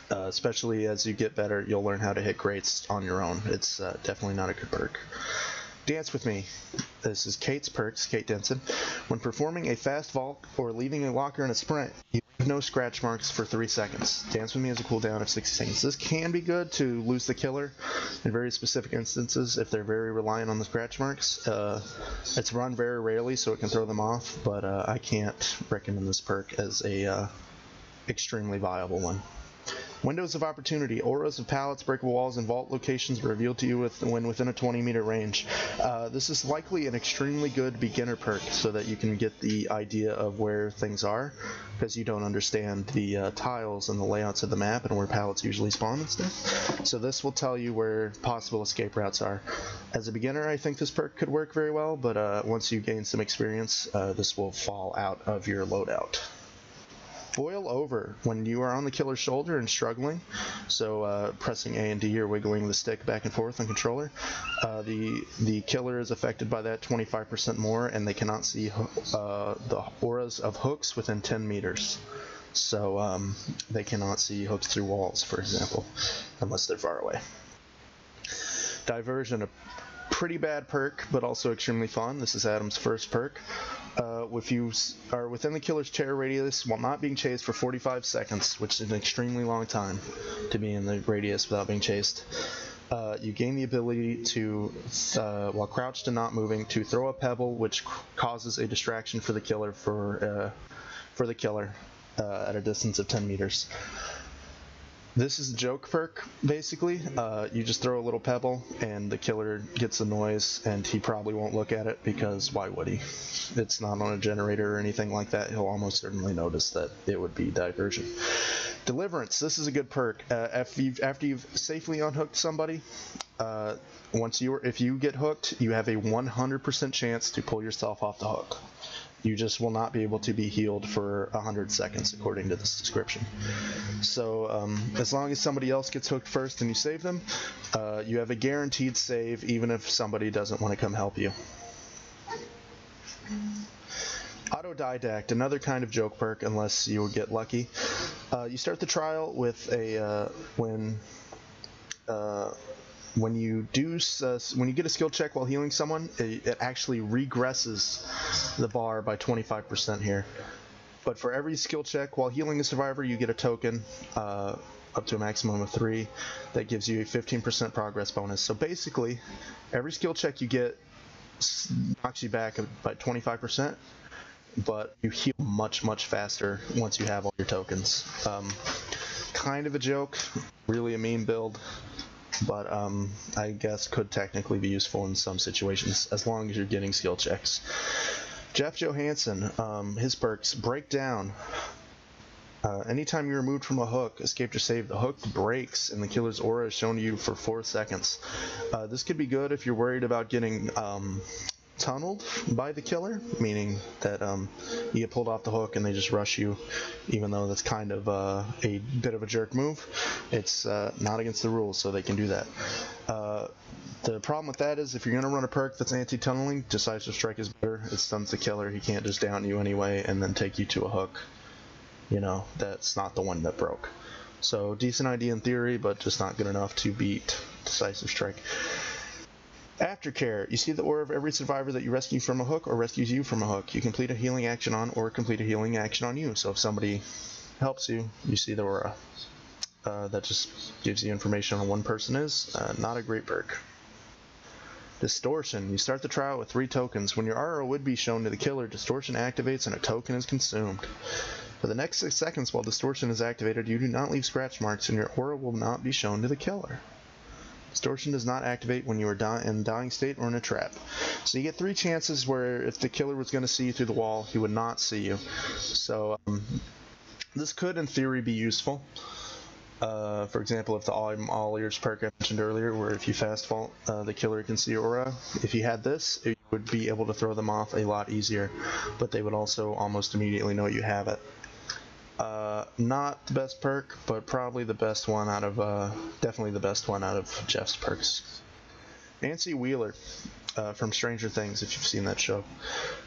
Speaker 1: Especially as you get better, you'll learn how to hit greats on your own. It's definitely not a good perk. Dance with Me. This is Kate's perks, Kate Denson. When performing a fast vault or leaving a locker in a sprint, you have no scratch marks for 3 seconds. Dance with Me has a cooldown of 60 seconds. This can be good to lose the killer in very specific instances if they're very reliant on the scratch marks. It's run very rarely, so it can throw them off, but I can't recommend this perk as a extremely viable one. Windows of Opportunity. Auras of pallets, breakable walls, and vault locations are revealed to you when within a 20-meter range. This is likely an extremely good beginner perk so that you can get the idea of where things are, because you don't understand the tiles and the layouts of the map and where pallets usually spawn and stuff. So this will tell you where possible escape routes are. As a beginner, I think this perk could work very well, but once you gain some experience, this will fall out of your loadout. Boil Over. When you are on the killer's shoulder and struggling, so pressing A and D or wiggling the stick back and forth on controller, the killer is affected by that 25% more, and they cannot see the auras of hooks within 10 meters. So they cannot see hooks through walls, for example, unless they're far away. Diversion. A pretty bad perk, but also extremely fun. This is Adam's first perk. If you are within the killer's terror radius while not being chased for 45 seconds, which is an extremely long time to be in the radius without being chased, you gain the ability to, while crouched and not moving, to throw a pebble, which causes a distraction for the killer at a distance of 10 meters. This is a joke perk, basically. You just throw a little pebble, and the killer gets the noise, and he probably won't look at it, because why would he? It's not on a generator or anything like that. He'll almost certainly notice that it would be diversion. Deliverance. This is a good perk. After you've safely unhooked somebody, if you get hooked, you have a 100% chance to pull yourself off the hook. You just will not be able to be healed for 100 seconds, according to this description. So as long as somebody else gets hooked first and you save them, you have a guaranteed save, even if somebody doesn't want to come help you. Autodidact, another kind of joke perk, unless you get lucky. You start the trial with a when you get a skill check while healing someone, it actually regresses the bar by 25% here. But for every skill check while healing a survivor, you get a token up to a maximum of 3 that gives you a 15% progress bonus. So basically, every skill check you get knocks you back by 25%, but you heal much, much faster once you have all your tokens. Kind of a joke, really a meme build, but I guess could technically be useful in some situations, as long as you're getting skill checks. Jeff Johansson, his perks: Break Down. Anytime you're removed from a hook, escaped or saved, the hook breaks and the killer's aura is shown to you for 4 seconds. This could be good if you're worried about getting tunneled by the killer, meaning that you get pulled off the hook and they just rush you, even though that's kind of a bit of a jerk move. It's not against the rules, so they can do that. The problem with that is if you're going to run a perk that's anti-tunneling, Decisive Strike is better. It stuns the killer. He can't just down you anyway and then take you to a hook. You know, that's not the one that broke. So decent idea in theory, but just not good enough to beat Decisive Strike. Aftercare. You see the aura of every survivor that you rescue from a hook or rescues you from a hook. You complete a healing action on or complete a healing action on you. So if somebody helps you, you see the aura. That just gives you information on one person is. Not a great perk. Distortion. You start the trial with 3 tokens. When your aura would be shown to the killer, Distortion activates and a token is consumed. For the next 6 seconds while Distortion is activated, you do not leave scratch marks and your aura will not be shown to the killer. Distortion does not activate when you are in dying state or in a trap. So you get 3 chances where if the killer was going to see you through the wall, he would not see you. So this could, in theory, be useful. For example, if the all ears perk I mentioned earlier, where if you fast fault, the killer can see your aura. If you had this, you would be able to throw them off a lot easier, but they would also almost immediately know you have it. Not the best perk, but probably the best one out of, definitely the best one out of Jeff's perks. Nancy Wheeler. From Stranger Things, if you've seen that show.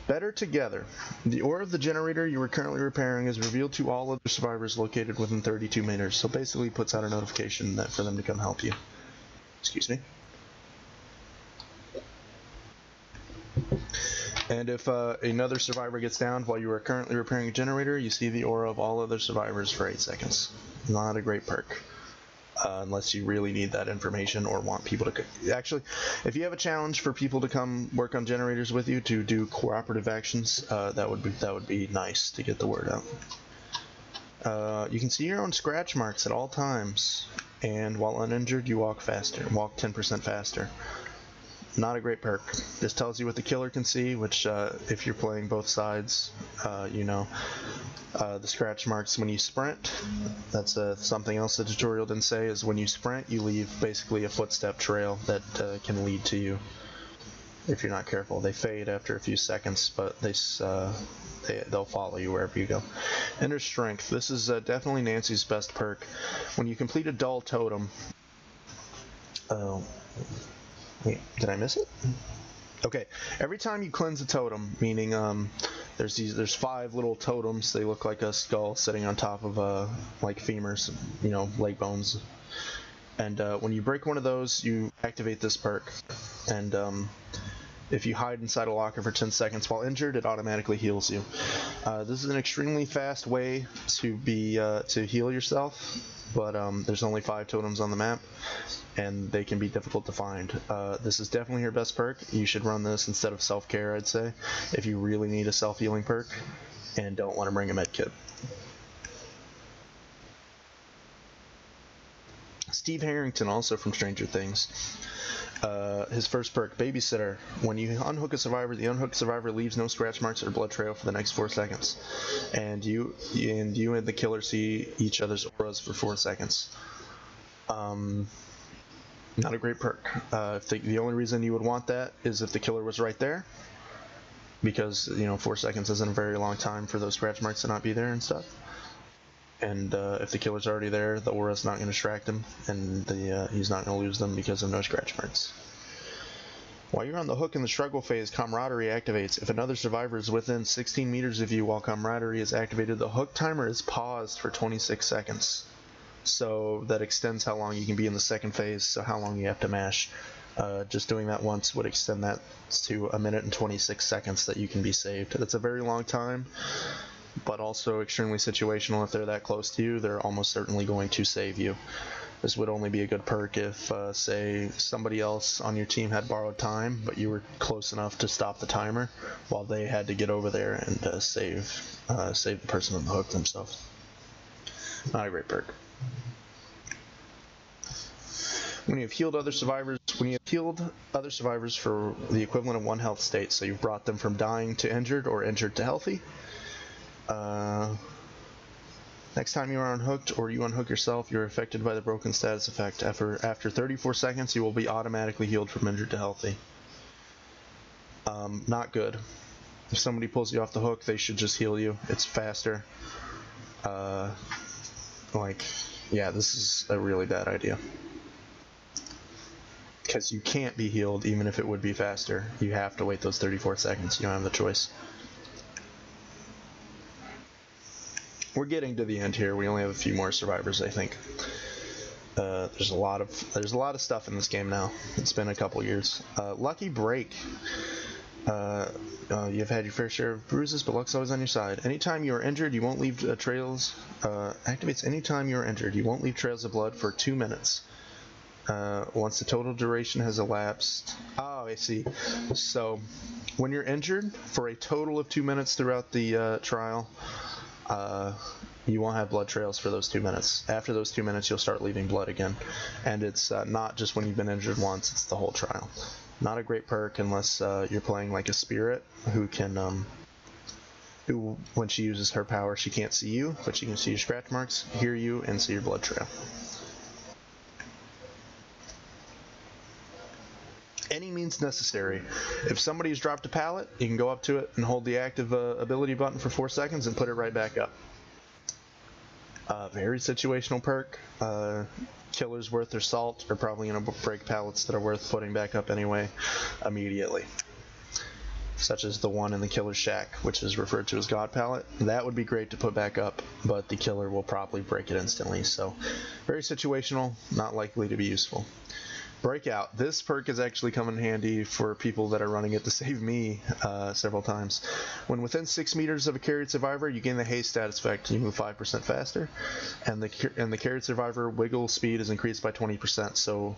Speaker 1: Better Together. The aura of the generator you are currently repairing is revealed to all other survivors located within 32 meters, so basically puts out a notification that for them to come help you. Excuse me. And if another survivor gets downed while you are currently repairing a generator, you see the aura of all other survivors for 8 seconds. Not a great perk. Unless you really need that information or want people to... Actually, if you have a challenge for people to come work on generators with you to do cooperative actions, that would be nice to get the word out. You can see your own scratch marks at all times, and while uninjured, you walk faster. Walk 10% faster. Not a great perk. This tells you what the killer can see, which if you're playing both sides, you know. The scratch marks when you sprint, that's something else the tutorial didn't say, is when you sprint you leave basically a footstep trail that can lead to you if you're not careful. They fade after a few seconds, but they'll follow you wherever you go. Inner Strength. This is definitely Nancy's best perk. When you complete a dull totem... Wait, did I miss it? Okay, every time you cleanse a totem, meaning there's 5 little totems. They look like a skull sitting on top of like femurs, you know, leg bones. And when you break one of those, you activate this perk. And if you hide inside a locker for 10 seconds while injured, it automatically heals you. This is an extremely fast way to heal yourself, but there's only 5 totems on the map, and they can be difficult to find. This is definitely your best perk. You should run this instead of self-care, I'd say, if you really need a self-healing perk and don't want to bring a medkit. Steve Harrington, also from Stranger Things. His first perk, Babysitter. When you unhook a survivor, the unhooked survivor leaves no scratch marks or blood trail for the next 4 seconds. And you and the killer see each other's auras for 4 seconds. Not a great perk. The only reason you would want that is if the killer was right there, because 4 seconds isn't a very long time for those scratch marks to not be there and stuff. And if the killer's already there, the aura's not going to distract him, and he's not going to lose them because of no scratch marks. While you're on the hook in the struggle phase, Camaraderie activates. If another survivor is within 16 meters of you while Camaraderie is activated, the hook timer is paused for 26 seconds. So that extends how long you can be in the second phase, so how long you have to mash. Just doing that once would extend that to 1 minute and 26 seconds that you can be saved. That's a very long time, but also extremely situational. If they're that close to you, they're almost certainly going to save you. This would only be a good perk if, say, somebody else on your team had borrowed time, but you were close enough to stop the timer while they had to get over there and save the person on the hook themselves. Not a great perk. When you have healed other survivors for the equivalent of 1 health state, so you've brought them from dying to injured or injured to healthy. Next time you are unhooked or you unhook yourself, you're affected by the broken status effect. After 34 seconds, you will be automatically healed from injured to healthy. Not good. If somebody pulls you off the hook, they should just heal you. It's faster. Yeah, this is a really bad idea. Because you can't be healed even if it would be faster. You have to wait those 34 seconds. You don't have the choice. We're getting to the end here. We only have a few more survivors, I think. There's a lot of stuff in this game now. It's been a couple years. Lucky Break. You've had your fair share of bruises, but luck's always on your side. Anytime you are injured, you won't leave trails. Activates anytime you are injured. You won't leave trails of blood for 2 minutes. Once the total duration has elapsed. Oh, I see. So, when you're injured for a total of 2 minutes throughout the trial, you won't have blood trails for those 2 minutes. After those 2 minutes, you'll start leaving blood again. And it's not just when you've been injured once, it's the whole trial. Not a great perk unless you're playing like a spirit who can, who, when she uses her power, she can't see you, but she can see your scratch marks, hear you, and see your blood trail. Any means necessary. If somebody's dropped a pallet, you can go up to it and hold the active ability button for 4 seconds and put it right back up. Very situational perk. Killers worth their salt are probably going to break pallets that are worth putting back up anyway immediately. Such as the one in the Killer's Shack, which is referred to as God Pallet. That would be great to put back up, but the killer will probably break it instantly. So, very situational, not likely to be useful. Breakout. This perk is actually come in handy for people that are running it to save me several times. When within 6 meters of a carried survivor, you gain the haste status effect. You move 5% faster, and the carried survivor wiggle speed is increased by 20%. So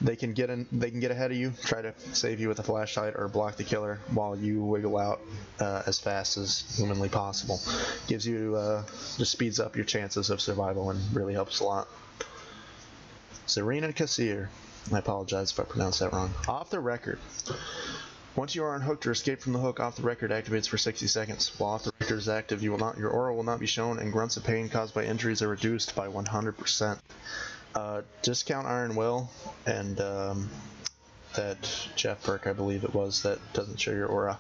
Speaker 1: they can get ahead of you, try to save you with a flashlight or block the killer while you wiggle out as fast as humanly possible. Gives you just speeds up your chances of survival and really helps a lot. Serena Kassir. I apologize if I pronounced that wrong. Off the record. Once you are unhooked or escape from the hook, off the record activates for 60 seconds. While off the record is active, your aura will not be shown, and grunts of pain caused by injuries are reduced by 100%. Discount Iron Will and that Jeff perk, I believe it was, that doesn't show your aura.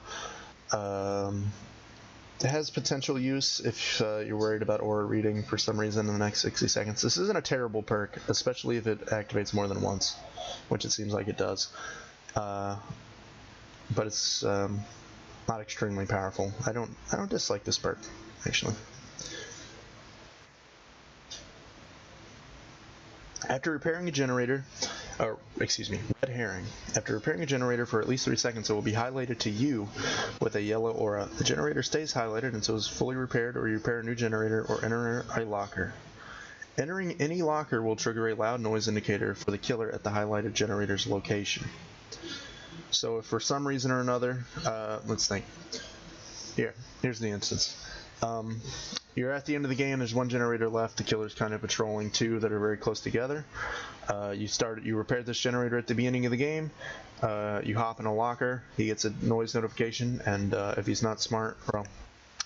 Speaker 1: It has potential use if you're worried about aura reading for some reason in the next 60 seconds. This isn't a terrible perk, especially if it activates more than once, which it seems like it does. But it's not extremely powerful. I don't dislike this perk, actually. After repairing a generator, red herring. After repairing a generator for at least 3 seconds, it will be highlighted to you with a yellow aura. The generator stays highlighted until it's fully repaired, or you repair a new generator or enter a locker. Entering any locker will trigger a loud noise indicator for the killer at the highlighted generator's location. So if for some reason or another, let's think. Here's the instance. You're at the end of the game, there's one generator left, the killer's kind of patrolling two that are very close together. You repaired this generator at the beginning of the game, you hop in a locker, he gets a noise notification, and if he's not smart, well,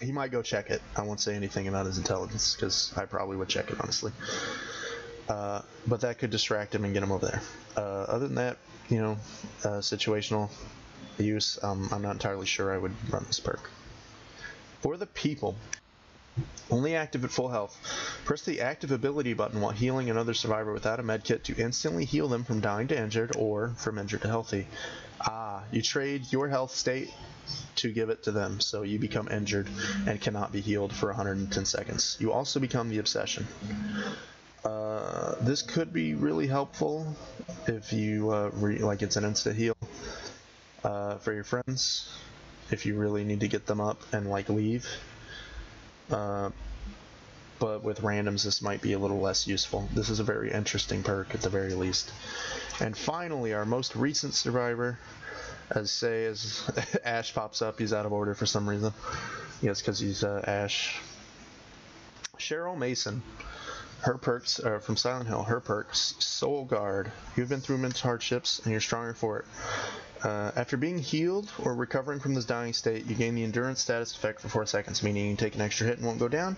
Speaker 1: he might go check it. I won't say anything about his intelligence, because I probably would check it, honestly. But that could distract him and get him over there. Other than that, situational use, I'm not entirely sure I would run this perk. For the people, only active at full health. Press the active ability button while healing another survivor without a medkit to instantly heal them from dying to injured or from injured to healthy. You trade your health state to give it to them, so you become injured and cannot be healed for 110 seconds. You also become the obsession. This could be really helpful if you it's an insta heal for your friends, if you really need to get them up and leave. But with randoms this might be a little less useful. This is a very interesting perk at the very least. And finally, our most recent survivor, as Ash pops up, he's out of order for some reason. Yes, because he's Ash. Cheryl Mason. Her perks are from Silent Hill. Her perks: Soul Guard. You've been through immense hardships and you're stronger for it. After being healed or recovering from this dying state, you gain the endurance status effect for 4 seconds, meaning you can take an extra hit and won't go down.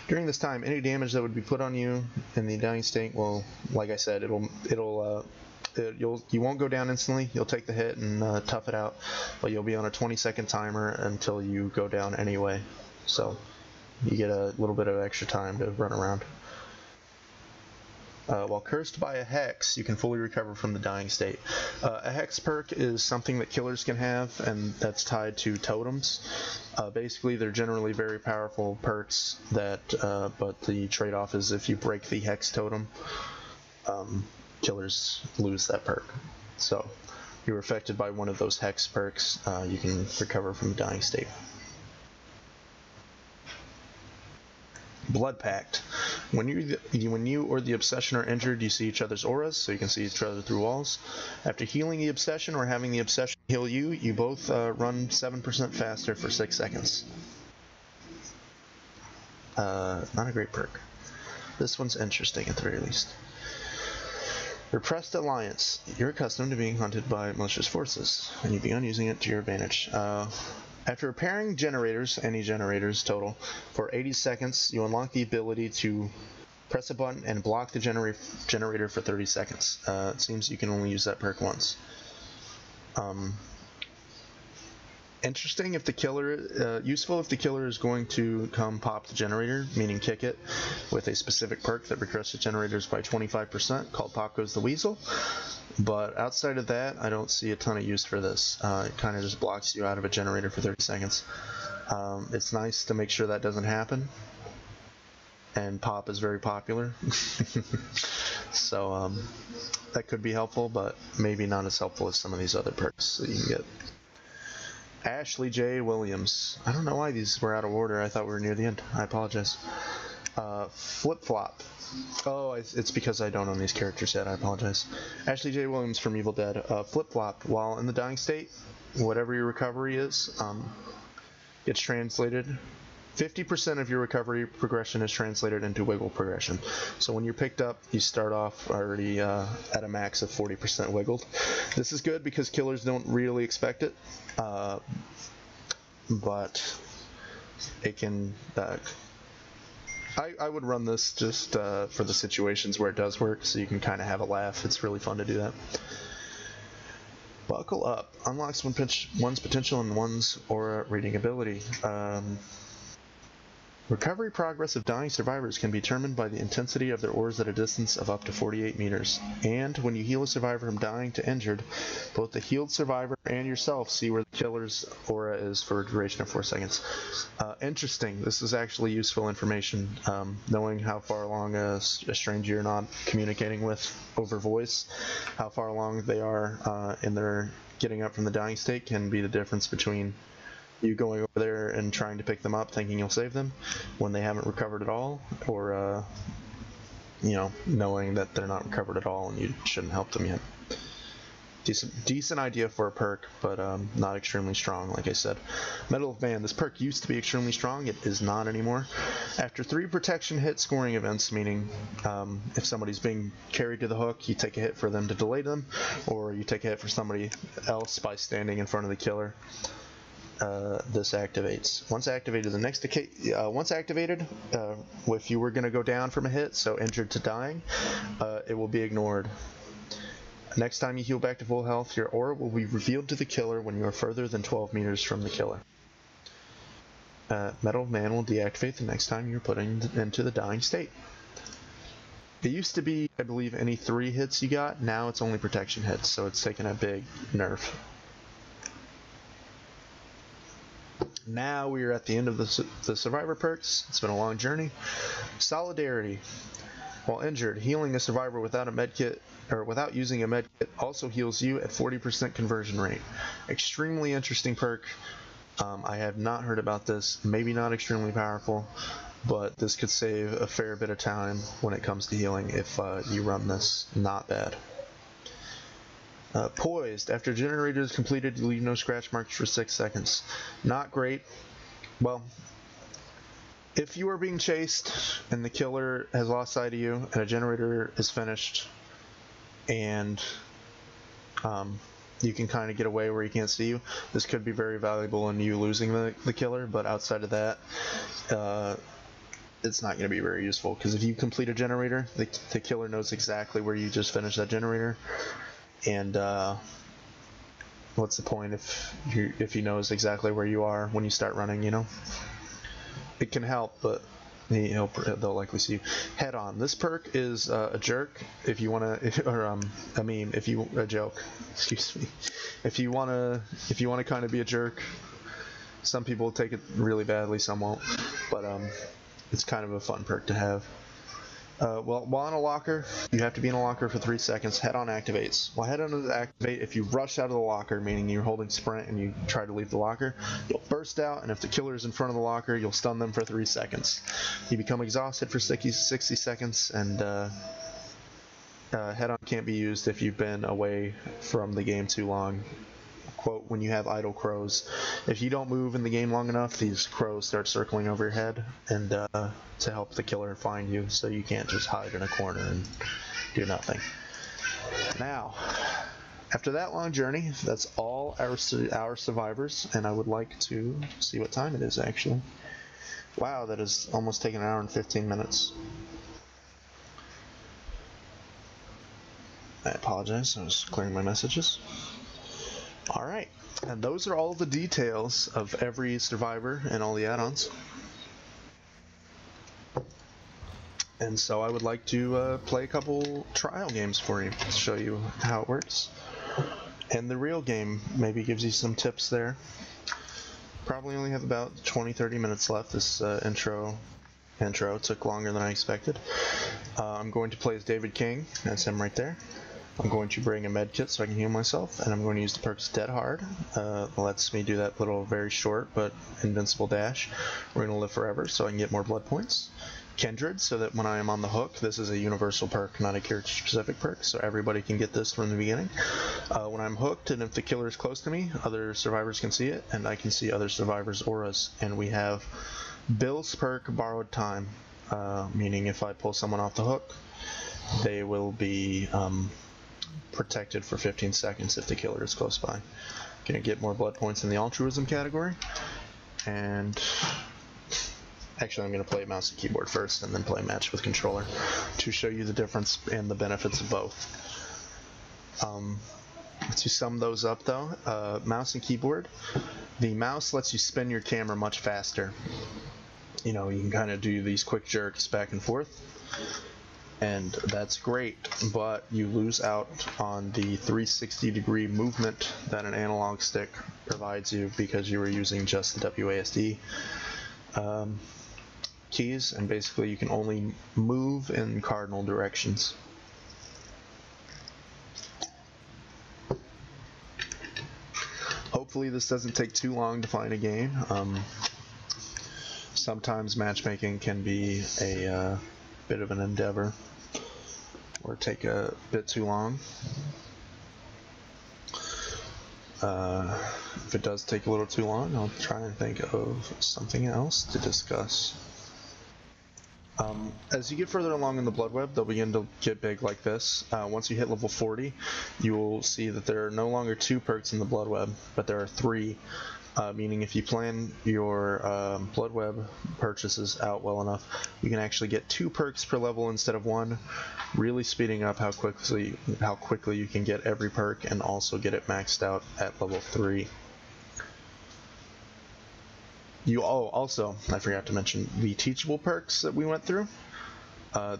Speaker 1: During this time, any damage that would be put on you in the dying state will, like I said, you won't go down instantly. You'll take the hit and tough it out, but you'll be on a 20-second timer until you go down anyway. So you get a little bit of extra time to run around. While cursed by a hex, you can fully recover from the dying state. A hex perk is something that killers can have, and that's tied to totems. Basically, they're generally very powerful perks that, but the trade-off is if you break the hex totem, killers lose that perk. So if you're affected by one of those hex perks, you can recover from a dying state. Blood Pact. When you or the Obsession are injured, you see each other's auras, so you can see each other through walls. After healing the Obsession or having the Obsession heal you, you both run 7% faster for 6 seconds. Not a great perk. This one's interesting at the very least. Repressed Alliance. You're accustomed to being hunted by malicious forces, and you've begun using it to your advantage. After repairing generators, any generators total, for 80 seconds, you unlock the ability to press a button and block the generator for 30 seconds. It seems you can only use that perk once. Interesting if the killer, useful if the killer is going to come pop the generator, meaning kick it, with a specific perk that regresses generators by 25%, called Pop Goes the Weasel. But outside of that, I don't see a ton of use for this. It kind of just blocks you out of a generator for 30 seconds. It's nice to make sure that doesn't happen. And Pop is very popular. So that could be helpful, but maybe not as helpful as some of these other perks that you can get. Ashley J. Williams. I don't know why these were out of order. I thought we were near the end. I apologize. Flip Flop. Oh, it's because I don't own these characters yet. I apologize. Ashley J. Williams from Evil Dead. Flip Flop. While in the dying state, whatever your recovery is, gets translated. 50% of your recovery progression is translated into wiggle progression. So when you're picked up, you start off already at a max of 40% wiggled. This is good because killers don't really expect it, but it can... I would run this just for the situations where it does work, so you can kind of have a laugh. It's really fun to do that. Buckle Up. Unlocks one's potential and one's aura reading ability. Recovery progress of dying survivors can be determined by the intensity of their auras at a distance of up to 48 meters. And when you heal a survivor from dying to injured, both the healed survivor and yourself see where the killer's aura is for a duration of 4 seconds. Interesting. This is actually useful information. Knowing how far along a stranger you're not communicating with over voice, how far along they are in their getting up from the dying state can be the difference between you going over there and trying to pick them up thinking you'll save them when they haven't recovered at all, or you know, knowing that they're not recovered at all and you shouldn't help them yet. Decent idea for a perk, but not extremely strong, like I said. Medal of Man. This perk used to be extremely strong. It is not anymore. After 3 protection hit scoring events, meaning if somebody's being carried to the hook, you take a hit for them to delay them, or you take a hit for somebody else by standing in front of the killer. This activates. Once activated, if you were going to go down from a hit, so injured to dying, it will be ignored. Next time you heal back to full health, your aura will be revealed to the killer when you are further than 12 meters from the killer. Medal of Man will deactivate the next time you're put into the dying state. It used to be, I believe, any 3 hits you got. Now it's only protection hits, so it's taken a big nerf. Now we are at the end of the survivor perks. It's been a long journey. Solidarity. While injured, healing a survivor without a medkit or without using a medkit also heals you at 40% conversion rate. Extremely interesting perk. I have not heard about this. Maybe not extremely powerful, but this could save a fair bit of time when it comes to healing if you run this. Not bad. Poised. After generator is completed, you leave no scratch marks for 6 seconds. Not great. Well, if you are being chased and the killer has lost sight of you and a generator is finished and you can kind of get away where he can't see you, this could be very valuable in you losing the killer, but outside of that, it's not going to be very useful, because if you complete a generator, the killer knows exactly where you just finished that generator. And what's the point if he knows exactly where you are when you start running, you know? It can help, but they'll likely see you. Head On. This perk is a jerk if you want to, or a meme a joke. Excuse me. If you want to kind of be a jerk. Some people take it really badly, some won't. But it's kind of a fun perk to have. Well, while in a locker, you have to be in a locker for 3 seconds. Head-on activates. While head-on does activate, if you rush out of the locker, meaning you're holding sprint and you try to leave the locker, you'll burst out, and if the killer is in front of the locker, you'll stun them for 3 seconds. You become exhausted for 60 seconds, and head-on can't be used if you've been away from the game too long. Quote, when you have idle crows. If you don't move in the game long enough, these crows start circling over your head and to help the killer find you, so you can't just hide in a corner and do nothing. Now, after that long journey, that's all our survivors, and I would like to see what time it is actually. Wow, that has almost taken an hour and 15 minutes. I apologize, I was clearing my messages. Alright, and those are all the details of every survivor and all the add-ons. And so I would like to play a couple trial games for you to show you how it works. And the real game maybe gives you some tips there. Probably only have about 20-30 minutes left. This intro took longer than I expected. I'm going to play as David King, that's him right there. I'm going to bring a med kit so I can heal myself, and I'm going to use the perks Dead Hard. Lets me do that little very short but invincible dash. We're going to live forever so I can get more blood points. Kindred, so that when I am on the hook, this is a universal perk, not a character specific perk, so everybody can get this from the beginning. When I'm hooked and if the killer is close to me, other survivors can see it, and I can see other survivors' auras. And we have Bill's perk, Borrowed Time, meaning if I pull someone off the hook, they will be protected for 15 seconds if the killer is close by. Gonna get more blood points in the altruism category, and actually I'm gonna play mouse and keyboard first and then play match with controller to show you the difference and the benefits of both. To sum those up though, mouse and keyboard, the mouse lets you spin your camera much faster. You know, you can kind of do these quick jerks back and forth, and that's great, but you lose out on the 360-degree movement that an analog stick provides you because you were using just the WASD keys, and basically you can only move in cardinal directions. Hopefully this doesn't take too long to find a game. Sometimes matchmaking can be a bit of an endeavor, or take a bit too long. If it does take a little too long, I'll try and think of something else to discuss. As you get further along in the blood web, they'll begin to get big like this. Once you hit level 40, you will see that there are no longer 2 perks in the blood web, but there are 3. Meaning if you plan your blood web purchases out well enough, you can actually get 2 perks per level instead of 1, really speeding up how quickly you can get every perk and also get it maxed out at level 3. Also, I forgot to mention the teachable perks that we went through.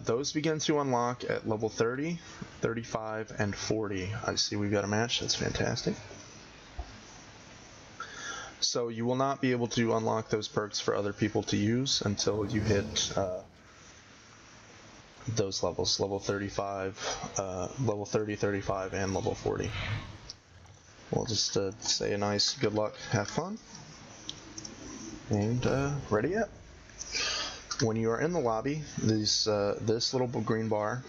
Speaker 1: Those begin to unlock at level 30, 35, and 40. I see we've got a match. That's fantastic. So you will not be able to unlock those perks for other people to use until you hit those levels, level 35, level 30, 35, and level 40. We'll just say a nice good luck, have fun, and ready up. When you are in the lobby, this little green bar,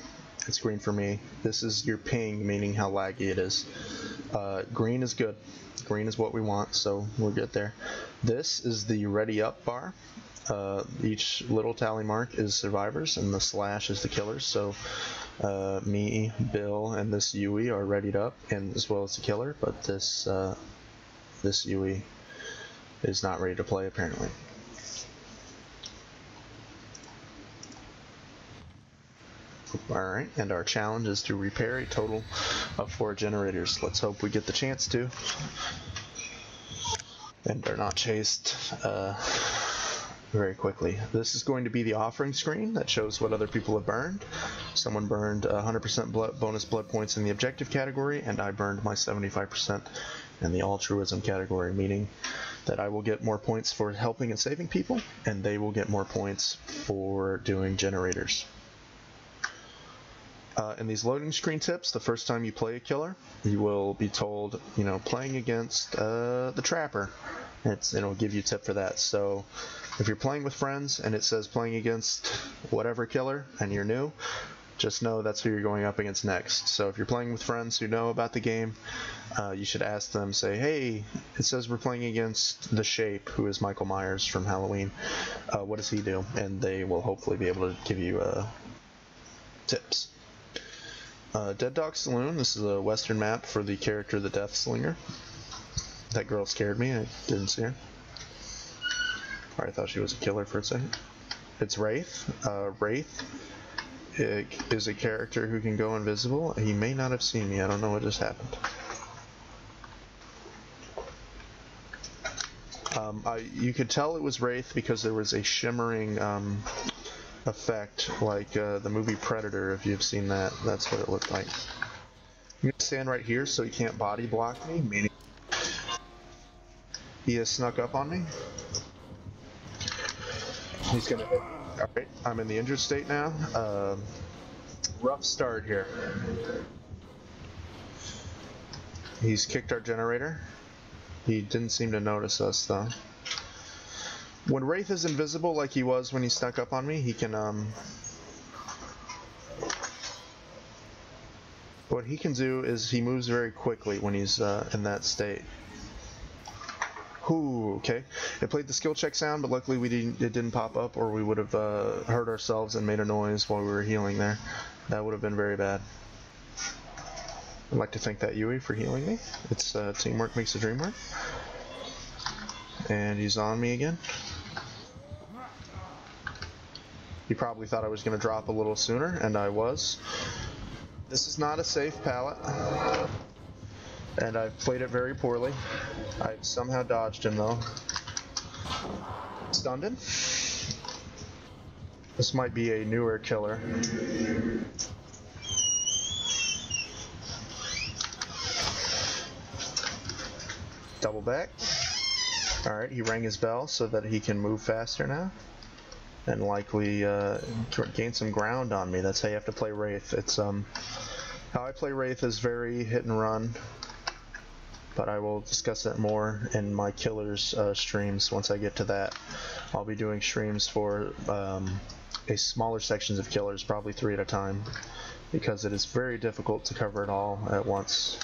Speaker 1: it's green for me. This is your ping, meaning how laggy it is. Green is good. Green is what we want, so we're good there. This is the ready up bar. Each little tally mark is survivors, and the slash is the killers. So me, Bill, and this Yui are readied up, and as well as the killer. But this Yui is not ready to play apparently. Alright, and our challenge is to repair a total of 4 generators. Let's hope we get the chance to. And are not chased very quickly. This is going to be the offering screen that shows what other people have burned. Someone burned 100% bonus blood points in the objective category, and I burned my 75% in the altruism category, meaning that I will get more points for helping and saving people, and they will get more points for doing generators. In these loading screen tips, the first time you play a killer, you will be told, playing against the trapper. It'll give you a tip for that. So if you're playing with friends and it says playing against whatever killer and you're new, just know that's who you're going up against next. So if you're playing with friends who know about the game, you should ask them, say, hey, it says we're playing against The Shape, who is Michael Myers from Halloween. What does he do? And they will hopefully be able to give you tips. Dead Dog Saloon, this is a western map for the character The Death Slinger. That girl scared me, I didn't see her. Or I thought she was a killer for a second. It's Wraith. Wraith is a character who can go invisible. He may not have seen me, I don't know what just happened. You could tell it was Wraith because there was a shimmering effect like the movie Predator, if you've seen that. That's what it looked like. I'm going to stand right here so he can't body block me, meaning he has snuck up on me. He's going to hit. Alright, I'm in the injured state now. Rough start here. He's kicked our generator. He didn't seem to notice us though. When Wraith is invisible like he was when he snuck up on me, he can what he can do is he moves very quickly when he's in that state. Ooh, okay. It played the skill check sound, but luckily it didn't pop up, or we would have hurt ourselves and made a noise while we were healing there. That would have been very bad. I'd like to thank that Yui for healing me. It's teamwork makes the dream work. And he's on me again. He probably thought I was going to drop a little sooner, and I was. This is not a safe pallet, and I've played it very poorly. I've somehow dodged him though. Stunned him. This might be a newer killer. Double back. Alright, he rang his bell so that he can move faster now. And likely gain some ground on me. That's how you have to play Wraith. It's how I play Wraith is very hit and run. But I will discuss that more in my killers streams once I get to that. I'll be doing streams for a smaller sections of killers, probably 3 at a time, because it is very difficult to cover it all at once.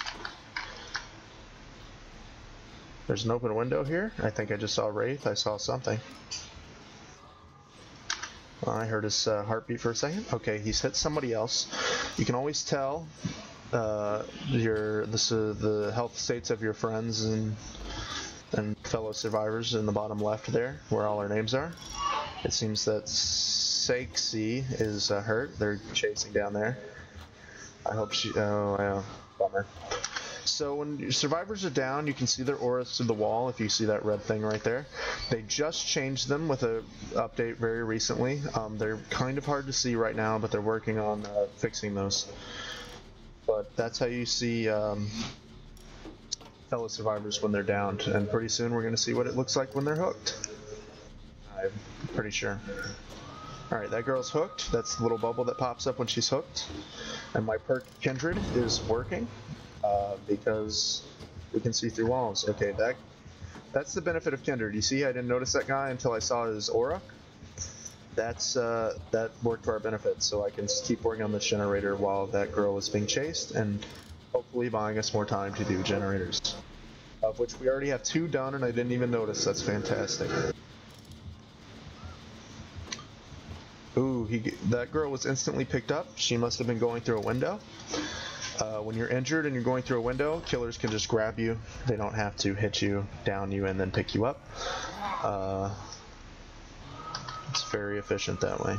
Speaker 1: There's an open window here. I think I just saw Wraith. I saw something. I heard his heartbeat for a second. Okay, he's hit somebody else. You can always tell the health states of your friends and fellow survivors in the bottom left there, where all our names are. It seems that Sakesy is hurt. They're chasing down there. I hope she. Oh, yeah, bummer. So when your survivors are down, you can see their auras through the wall. If you see that red thing right there, they just changed them with an update very recently. They're kind of hard to see right now, but they're working on fixing those. But that's how you see fellow survivors when they're down, and pretty soon we're going to see what it looks like when they're hooked. I'm pretty sure. Alright, that girl's hooked. That's the little bubble that pops up when she's hooked. And my perk Kindred is working. Because we can see through walls. Okay, that's the benefit of Kindred. You see, I didn't notice that guy until I saw his aura. That worked to our benefit, so I can just keep working on this generator while that girl was being chased, and hopefully buying us more time to do generators. Of which we already have 2 done, and I didn't even notice. That's fantastic. Ooh, that girl was instantly picked up. She must have been going through a window. When you're injured and you're going through a window, killers can just grab you. They don't have to hit you, down you, and then pick you up. It's very efficient that way.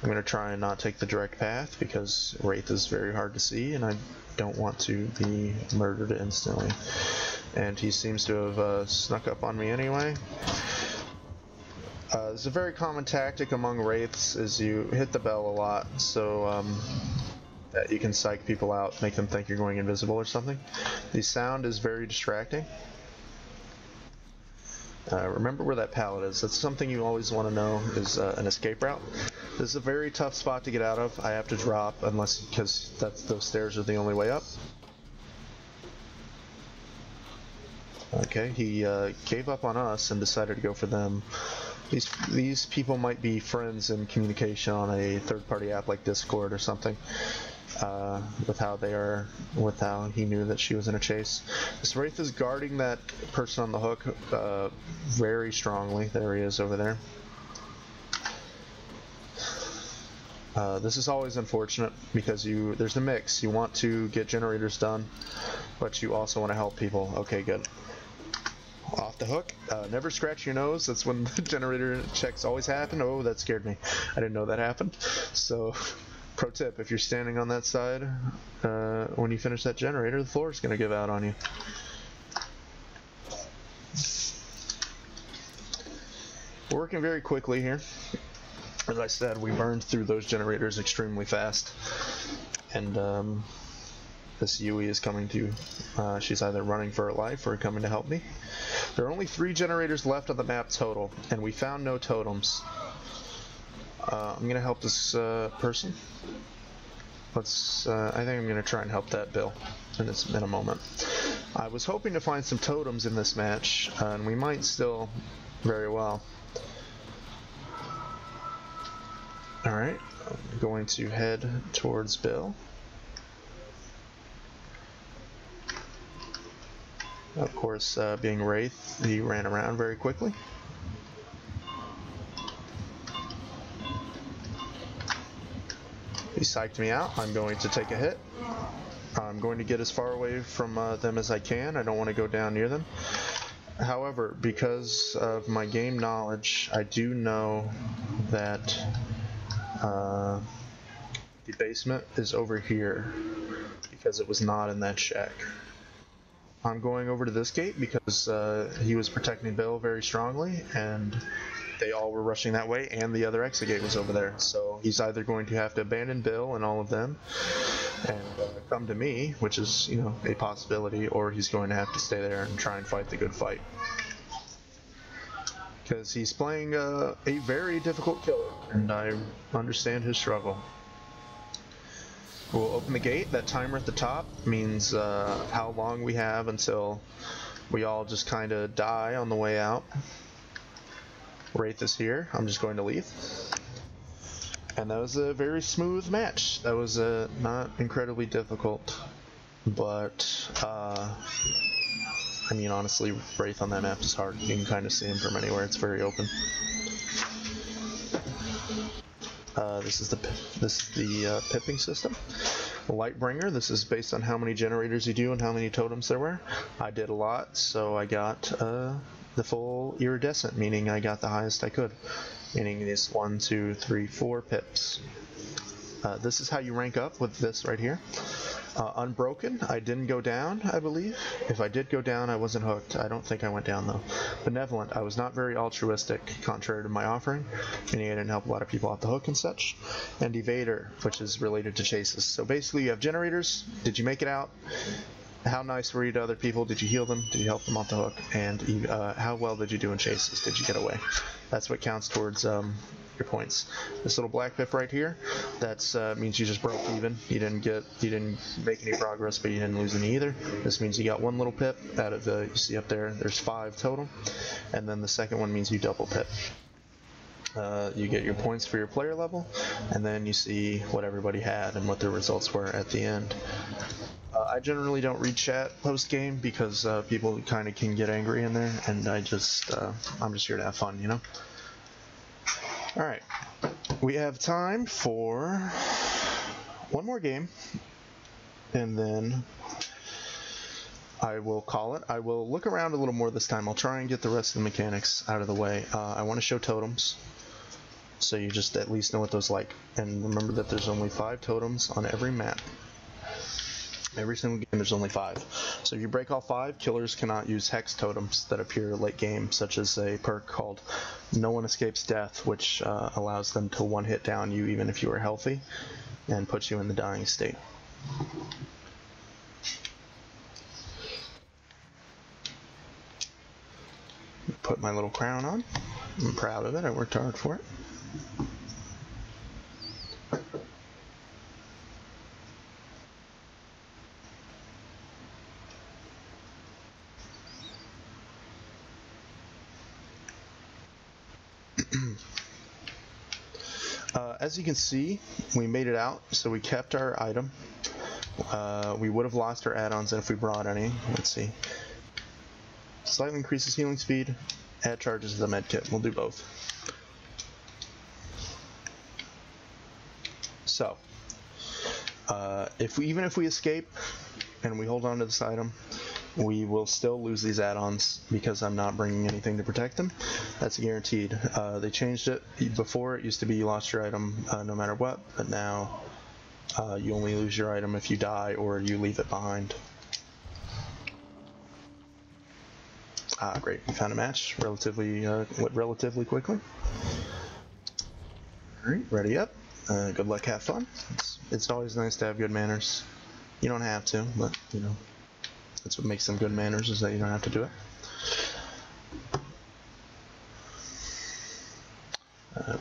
Speaker 1: I'm going to try and not take the direct path because Wraith is very hard to see and I don't want to be murdered instantly. And he seems to have snuck up on me anyway. It's a very common tactic among Wraiths is you hit the bell a lot, so that you can psych people out, make them think you're going invisible or something. The sound is very distracting. Remember where that pallet is. That's something you always want to know, is an escape route. This is a very tough spot to get out of. I have to drop, because those stairs are the only way up. Okay, he gave up on us and decided to go for them. These people might be friends in communication on a third-party app like Discord or something. With how he knew that she was in a chase. This Wraith is guarding that person on the hook very strongly. There he is over there. This is always unfortunate because there's a mix. You want to get generators done, but you also want to help people. Okay, good. Off the hook. Never scratch your nose. That's when the generator checks always happen. Oh, that scared me. I didn't know that happened. So, pro tip, if you're standing on that side, when you finish that generator, the floor is going to give out on you. We're working very quickly here. As I said, we burned through those generators extremely fast. And this Yui is coming to, she's either running for her life or coming to help me. There are only 3 generators left on the map total, and we found no totems. I'm going to help this person. I think I'm going to try and help that Bill in a moment. I was hoping to find some totems in this match, and we might still very well. Alright, I'm going to head towards Bill. Of course, being Wraith, he ran around very quickly. He psyched me out. I'm going to take a hit. I'm going to get as far away from them as I can. I don't want to go down near them. However, because of my game knowledge, I do know that the basement is over here because it was not in that shack. I'm going over to this gate because he was protecting Bill very strongly, and they all were rushing that way, and the other exit gate was over there. So he's either going to have to abandon Bill and all of them and come to me, which is, you know, a possibility, or he's going to have to stay there and try and fight the good fight. Because he's playing a very difficult killer, and I understand his struggle. We'll open the gate. That timer at the top means how long we have until we all just kind of die on the way out. Wraith is here. I'm just going to leave. And that was a very smooth match. That was not incredibly difficult, but I mean, honestly, Wraith on that map is hard. You can kind of see him from anywhere. It's very open. This is the pipping system. Lightbringer. This is based on how many generators you do and how many totems there were. I did a lot, so I got the full iridescent, meaning I got the highest I could, meaning these 1, 2, 3, 4 pips. This is how you rank up with this right here. Unbroken, I didn't go down, I believe. If I did go down, I wasn't hooked. I don't think I went down, though. Benevolent, I was not very altruistic, contrary to my offering, meaning I didn't help a lot of people off the hook and such. And Evader, which is related to chases. So basically, you have generators. Did you make it out? How nice were you to other people? Did you heal them? Did you help them off the hook? And how well did you do in chases? Did you get away? That's what counts towards your points. This little black pip right here, that's means you just broke even. You didn't make any progress, but you didn't lose any either. This means you got 1 little pip out of the, you see up there, there's 5 total, and then the second one means you double pip. You get your points for your player level, and then you see what everybody had and what their results were at the end. I generally don't read chat post game because people kind of can get angry in there, and I'm just here to have fun, you know. All right, we have time for 1 more game, and then I will call it. I will look around a little more this time. I'll try and get the rest of the mechanics out of the way. I want to show totems, so you just at least know what those like. And remember that there's only 5 totems on every map. Every single game there's only 5. So if you break all 5, killers cannot use hex totems that appear late game, such as a perk called No One Escapes Death, which allows them to 1-hit down you even if you are healthy, and puts you in the dying state. put my little crown on. I'm proud of it. I worked hard for it. As you can see, we made it out, so we kept our item. We would have lost our add-ons if we brought any. Let's see. Slightly increases healing speed, add charges to the medkit. We'll do both. So, even if we escape and we hold on to this item, we will still lose these add-ons because I'm not bringing anything to protect them. That's guaranteed. They changed it. Before it used to be you lost your item no matter what, but now you only lose your item if you die or you leave it behind. Great, we found a match went relatively quickly. Alright, ready up. Good luck, have fun. It's always nice to have good manners. You don't have to, but you know, that's what makes them good manners, is that you don't have to do it.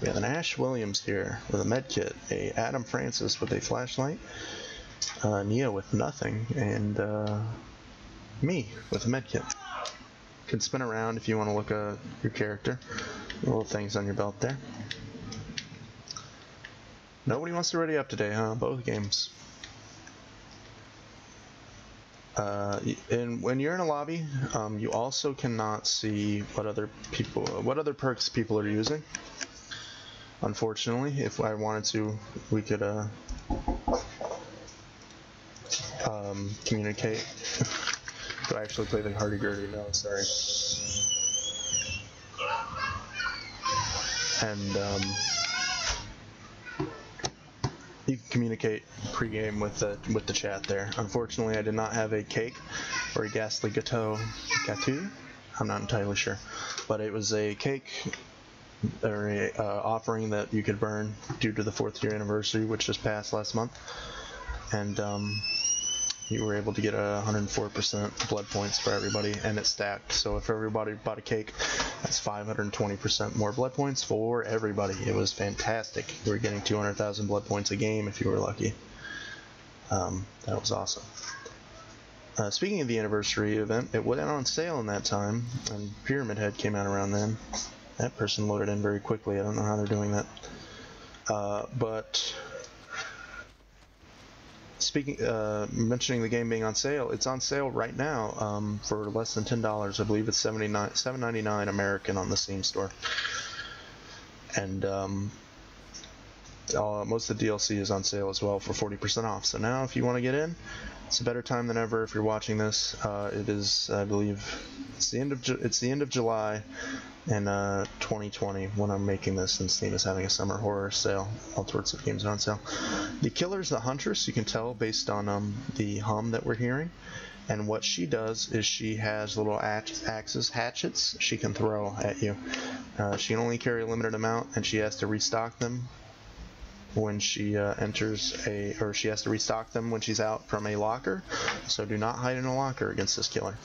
Speaker 1: We have an Ash Williams here with a medkit, a Adam Francis with a flashlight, Nia with nothing, and me with a medkit. You can spin around if you want to look at your character. Little things on your belt there. Nobody wants to ready up today, huh? Both games. And when you're in a lobby, you also cannot see what other perks people are using. Unfortunately, if I wanted to, we could communicate. Do I actually play the Hardy-Gurdy? No, sorry. And you can communicate pre-game with the chat there. Unfortunately, I did not have a cake or a ghastly gâteau. I'm not entirely sure, but it was a cake or a offering that you could burn due to the 4th year anniversary, which just passed last month, and you were able to get 104% blood points for everybody, and it stacked. So if everybody bought a cake, that's 520% more blood points for everybody. It was fantastic. You were getting 200,000 blood points a game if you were lucky. That was awesome. Speaking of the anniversary event, it went on sale in that time, and Pyramid Head came out around then. That person loaded in very quickly. I don't know how they're doing that. But speaking, mentioning the game being on sale, it's on sale right now for less than $10. I believe it's $7.99 American on the Steam store. And most of the DLC is on sale as well for 40% off. So now, if you want to get in, it's a better time than ever. If you're watching this, it is, I believe, it's the end of July in 2020 when I'm making this, and Steam is having a summer horror sale. All sorts of games are on sale. The killer's the Huntress. You can tell based on the hum that we're hearing. And what she does is she has little axes, hatchets she can throw at you. She can only carry a limited amount, and she has to restock them when she she has to restock them when she's out from a locker. So do not hide in a locker against this killer.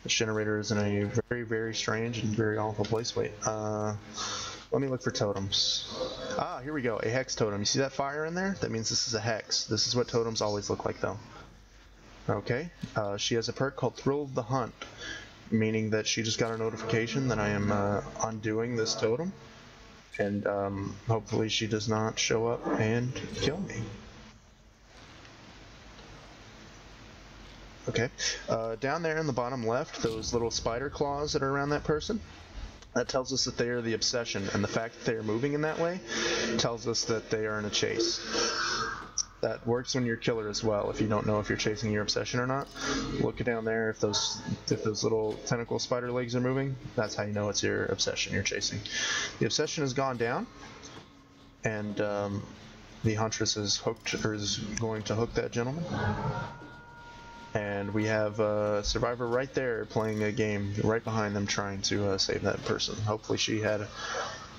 Speaker 1: This generator is in a very, very strange and very awful place. Wait, let me look for totems. Ah, here we go, a hex totem. You see that fire in there? That means this is a hex. This is what totems always look like, though. Okay, she has a perk called Thrill of the Hunt, meaning that she just got a notification that I am undoing this totem, and hopefully she does not show up and kill me. Okay, down there in the bottom left, those little spider claws that are around that person, that tells us that they are the Obsession, and the fact that they are moving in that way tells us that they are in a chase. That works when you're killer as well. If you don't know if you're chasing your Obsession or not, look down there. If those little tentacle spider legs are moving, that's how you know it's your Obsession you're chasing. The Obsession has gone down, and the Huntress is hooked, or is going to hook that gentleman. And we have a survivor right there playing a game right behind them, trying to save that person. Hopefully she had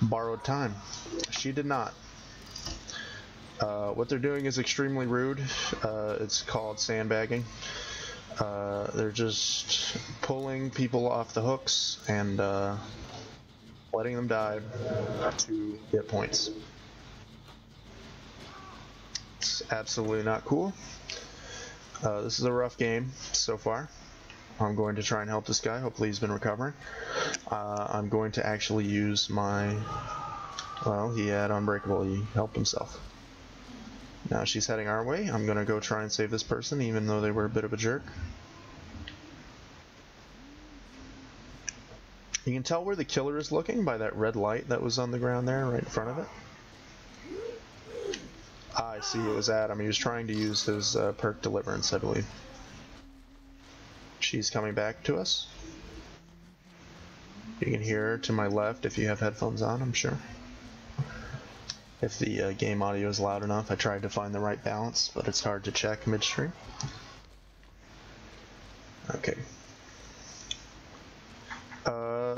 Speaker 1: borrowed time. She did not. What they're doing is extremely rude. It's called sandbagging. They're just pulling people off the hooks and letting them dive to get points. It's absolutely not cool. This is a rough game so far. I'm going to try and help this guy. Hopefully he's been recovering. I'm going to actually use my... Well, he had Unbreakable. He helped himself. Now she's heading our way. I'm going to go try and save this person, even though they were a bit of a jerk. You can tell where the killer is looking by that red light that was on the ground there, right in front of it. I see, it was Adam. He was trying to use his perk Deliverance, I believe. She's coming back to us. You can hear her to my left if you have headphones on, I'm sure. If the game audio is loud enough. I tried to find the right balance, but it's hard to check midstream. Okay.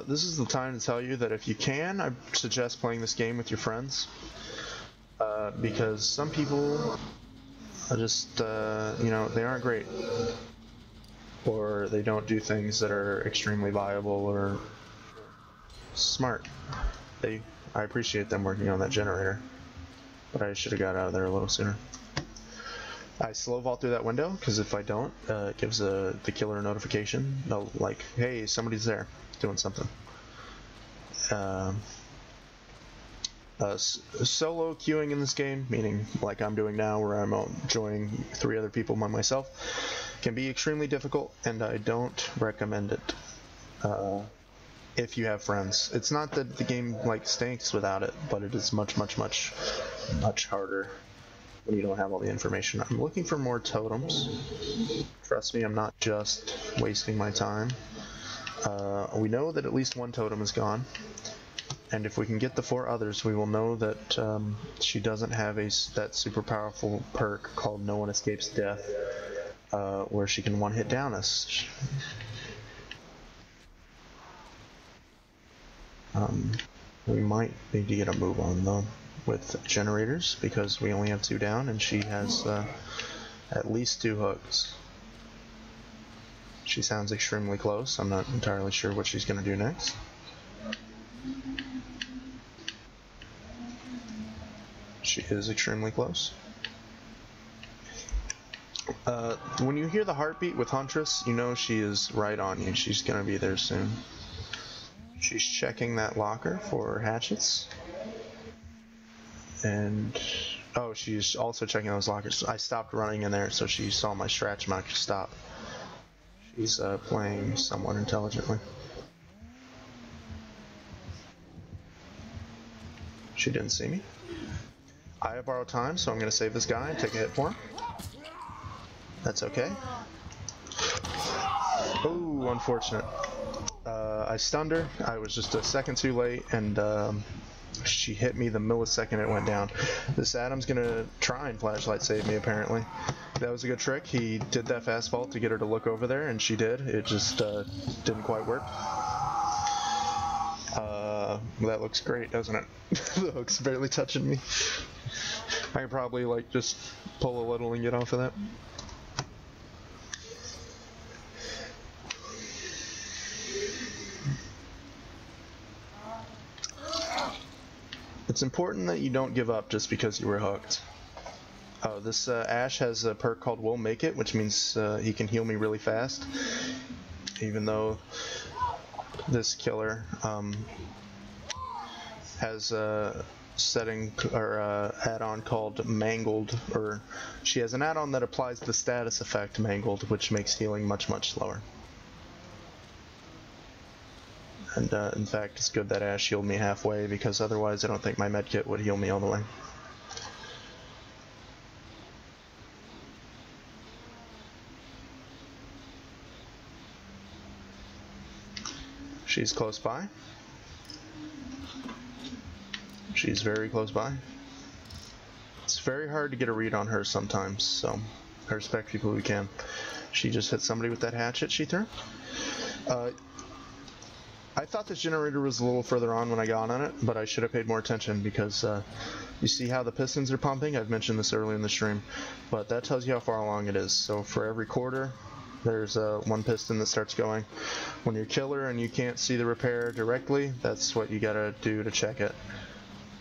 Speaker 1: This is the time to tell you that if you can, I suggest playing this game with your friends. Because some people are just, you know, they aren't great. Or they don't do things that are extremely viable or smart. I appreciate them working on that generator, but I should have got out of there a little sooner. I slow vault through that window, because if I don't, it gives the killer a notification. They'll like, hey, somebody's there, doing something. Solo queuing in this game, meaning like I'm doing now, where I'm joining 3 other people by myself, can be extremely difficult, and I don't recommend it if you have friends. It's not that the game like stinks without it, but it is much harder when you don't have all the information. I'm looking for more totems. Trust me, I'm not just wasting my time. We know that at least 1 totem is gone. And if we can get the 4 others, we will know that she doesn't have that super powerful perk called No One Escapes Death, where she can one-hit down us. We might need to get a move on though with generators, because we only have 2 down, and she has at least 2 hooks. She sounds extremely close. I'm not entirely sure what she's going to do next. She is extremely close. When you hear the heartbeat with Huntress, you know she is right on you. She's gonna be there soon. She's checking that locker for hatchets. And oh, she's also checking those lockers. I stopped running in there, so she saw my stretch mark stop. She's playing somewhat intelligently. She didn't see me. I have borrowed time, so I'm going to save this guy and take a hit for him. That's okay. Oh, unfortunate. I stunned her. I was just a second too late, and she hit me the millisecond it went down. This Adam's going to try and flashlight save me, apparently. That was a good trick. He did that fast vault to get her to look over there, and she did. It just didn't quite work. That looks great, doesn't it? The hook's barely touching me. I can probably like just pull a little and get off of that. It's important that you don't give up just because you were hooked. Oh, this Ash has a perk called We'll Make It, which means he can heal me really fast. Even though this killer has a setting or add-on called Mangled, or she has an add-on that applies the status effect Mangled, which makes healing much slower. And in fact, it's good that Ash healed me halfway, because otherwise I don't think my medkit would heal me all the way. She's close by. She's very close by. It's very hard to get a read on her sometimes, so I respect people who can. She just hit somebody with that hatchet she threw. I thought this generator was a little further on when I got on it, but I should have paid more attention, because you see how the pistons are pumping? I've mentioned this earlier in the stream, but that tells you how far along it is. So for every quarter, there's one piston that starts going. When you're killer and you can't see the repair directly, that's what you gotta do to check it.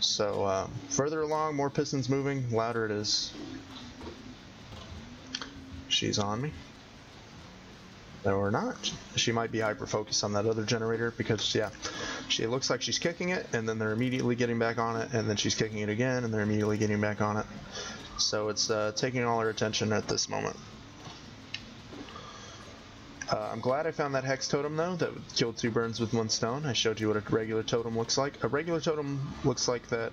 Speaker 1: So further along, more pistons moving, louder it is. She's on me. No, we're not. She might be hyper-focused on that other generator because, yeah, she looks like she's kicking it, and then they're immediately getting back on it, and then she's kicking it again, and they're immediately getting back on it. So it's taking all her attention at this moment. I'm glad I found that Hex Totem, though, that killed 2 birds with 1 stone. I showed you what a regular totem looks like. A regular totem looks like that,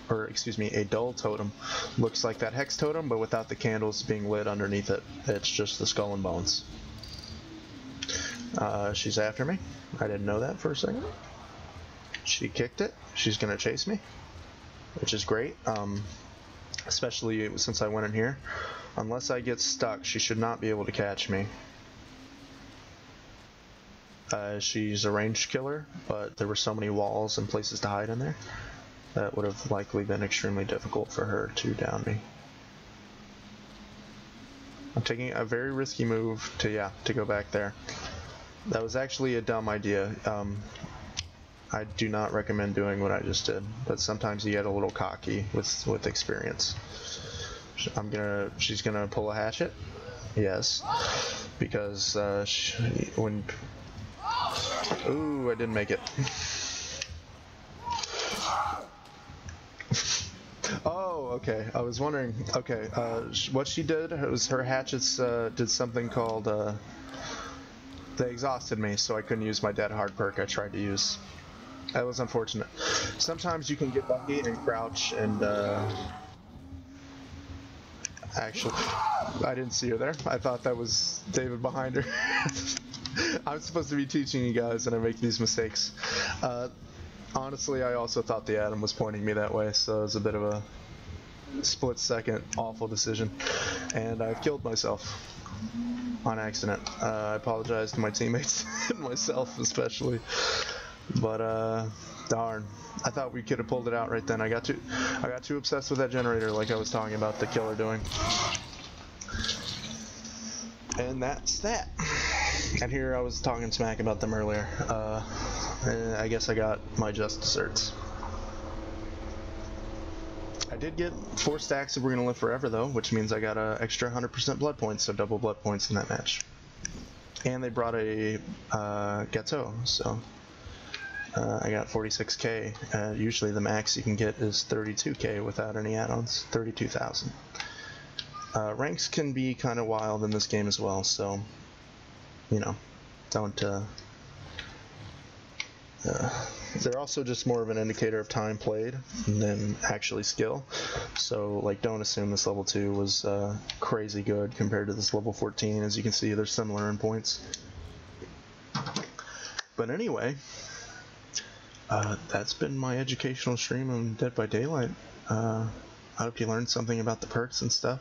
Speaker 1: or excuse me, a dull totem looks like that Hex Totem, but without the candles being lit underneath it. It's just the skull and bones. She's after me. I didn't know that for a second. She kicked it. She's gonna chase me, which is great. Especially since I went in here. Unless I get stuck, she should not be able to catch me. She's a ranged killer, but there were so many walls and places to hide in there that would have likely been extremely difficult for her to down me. I'm taking a very risky move to go back there. That was actually a dumb idea. I do not recommend doing what I just did, but sometimes you get a little cocky with experience. She's gonna pull a hatchet, yes, because ooh, I didn't make it. Oh, okay. I was wondering. Okay, what she did was her hatchets did something called they exhausted me, so I couldn't use my dead hard perk I tried to use. That was unfortunate. Sometimes you can get lucky and crouch and actually, I didn't see her there. I thought that was David behind her. I'm supposed to be teaching you guys and I make these mistakes. Honestly, I also thought the Atom was pointing me that way, so it was a bit of a split-second awful decision. And I've killed myself on accident. I apologize to my teammates and myself especially. But darn, I thought we could have pulled it out right then. I got too obsessed with that generator, like I was talking about the killer doing. And that's that. And here I was talking smack about them earlier. I guess I got my just desserts. I did get 4 stacks of We're Gonna Live Forever though, which means I got an extra 100% blood points, so double blood points in that match. And they brought a Gateau, so I got 46k. Usually the max you can get is 32k without any add-ons, 32,000. Ranks can be kind of wild in this game as well, so you know, don't they're also just more of an indicator of time played than actually skill. So like, don't assume this level 2 was crazy good compared to this level 14. As you can see, they're similar in points. But anyway, that's been my educational stream on Dead by Daylight. I hope you learned something about the perks and stuff.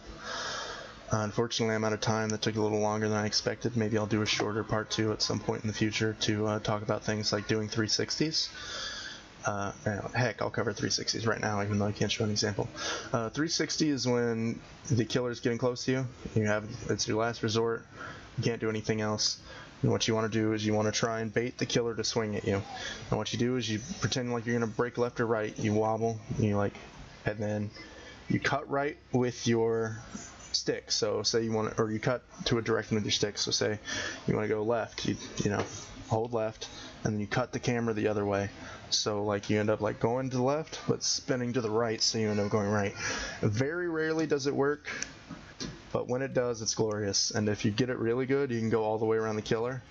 Speaker 1: Unfortunately, I'm out of time. That took a little longer than I expected. Maybe I'll do a shorter part 2 at some point in the future to talk about things like doing 360s. Heck, I'll cover 360s right now, even though I can't show an example. 360 is when the killer's getting close to you. It's your last resort. You can't do anything else. And what you want to do is you want to try and bait the killer to swing at you. And what you do is you pretend like you're going to break left or right. You wobble, and then you cut right with your stick. So say you want to, or you cut to a direction with your stick. So say you want to go left, you hold left, and then you cut the camera the other way. So like you end up like going to the left, but spinning to the right, so you end up going right. Very rarely does it work, but when it does, it's glorious. And if you get it really good, you can go all the way around the killer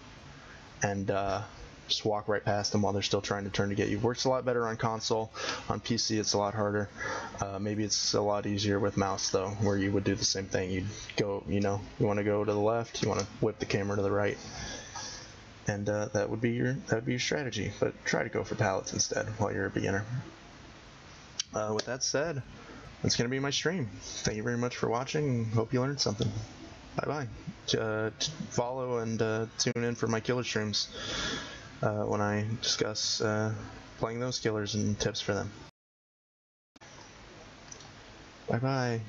Speaker 1: and just walk right past them while they're still trying to turn to get you. Works a lot better on console. On PC, it's a lot harder. Maybe it's a lot easier with mouse though, where you would do the same thing. You'd go, you want to go to the left, you want to whip the camera to the right, and that would be your strategy. But try to go for pallets instead while you're a beginner. With that said, that's gonna be my stream. Thank you very much for watching. Hope you learned something. Bye bye. Follow and tune in for my killer streams when I discuss playing those killers and tips for them. Bye bye.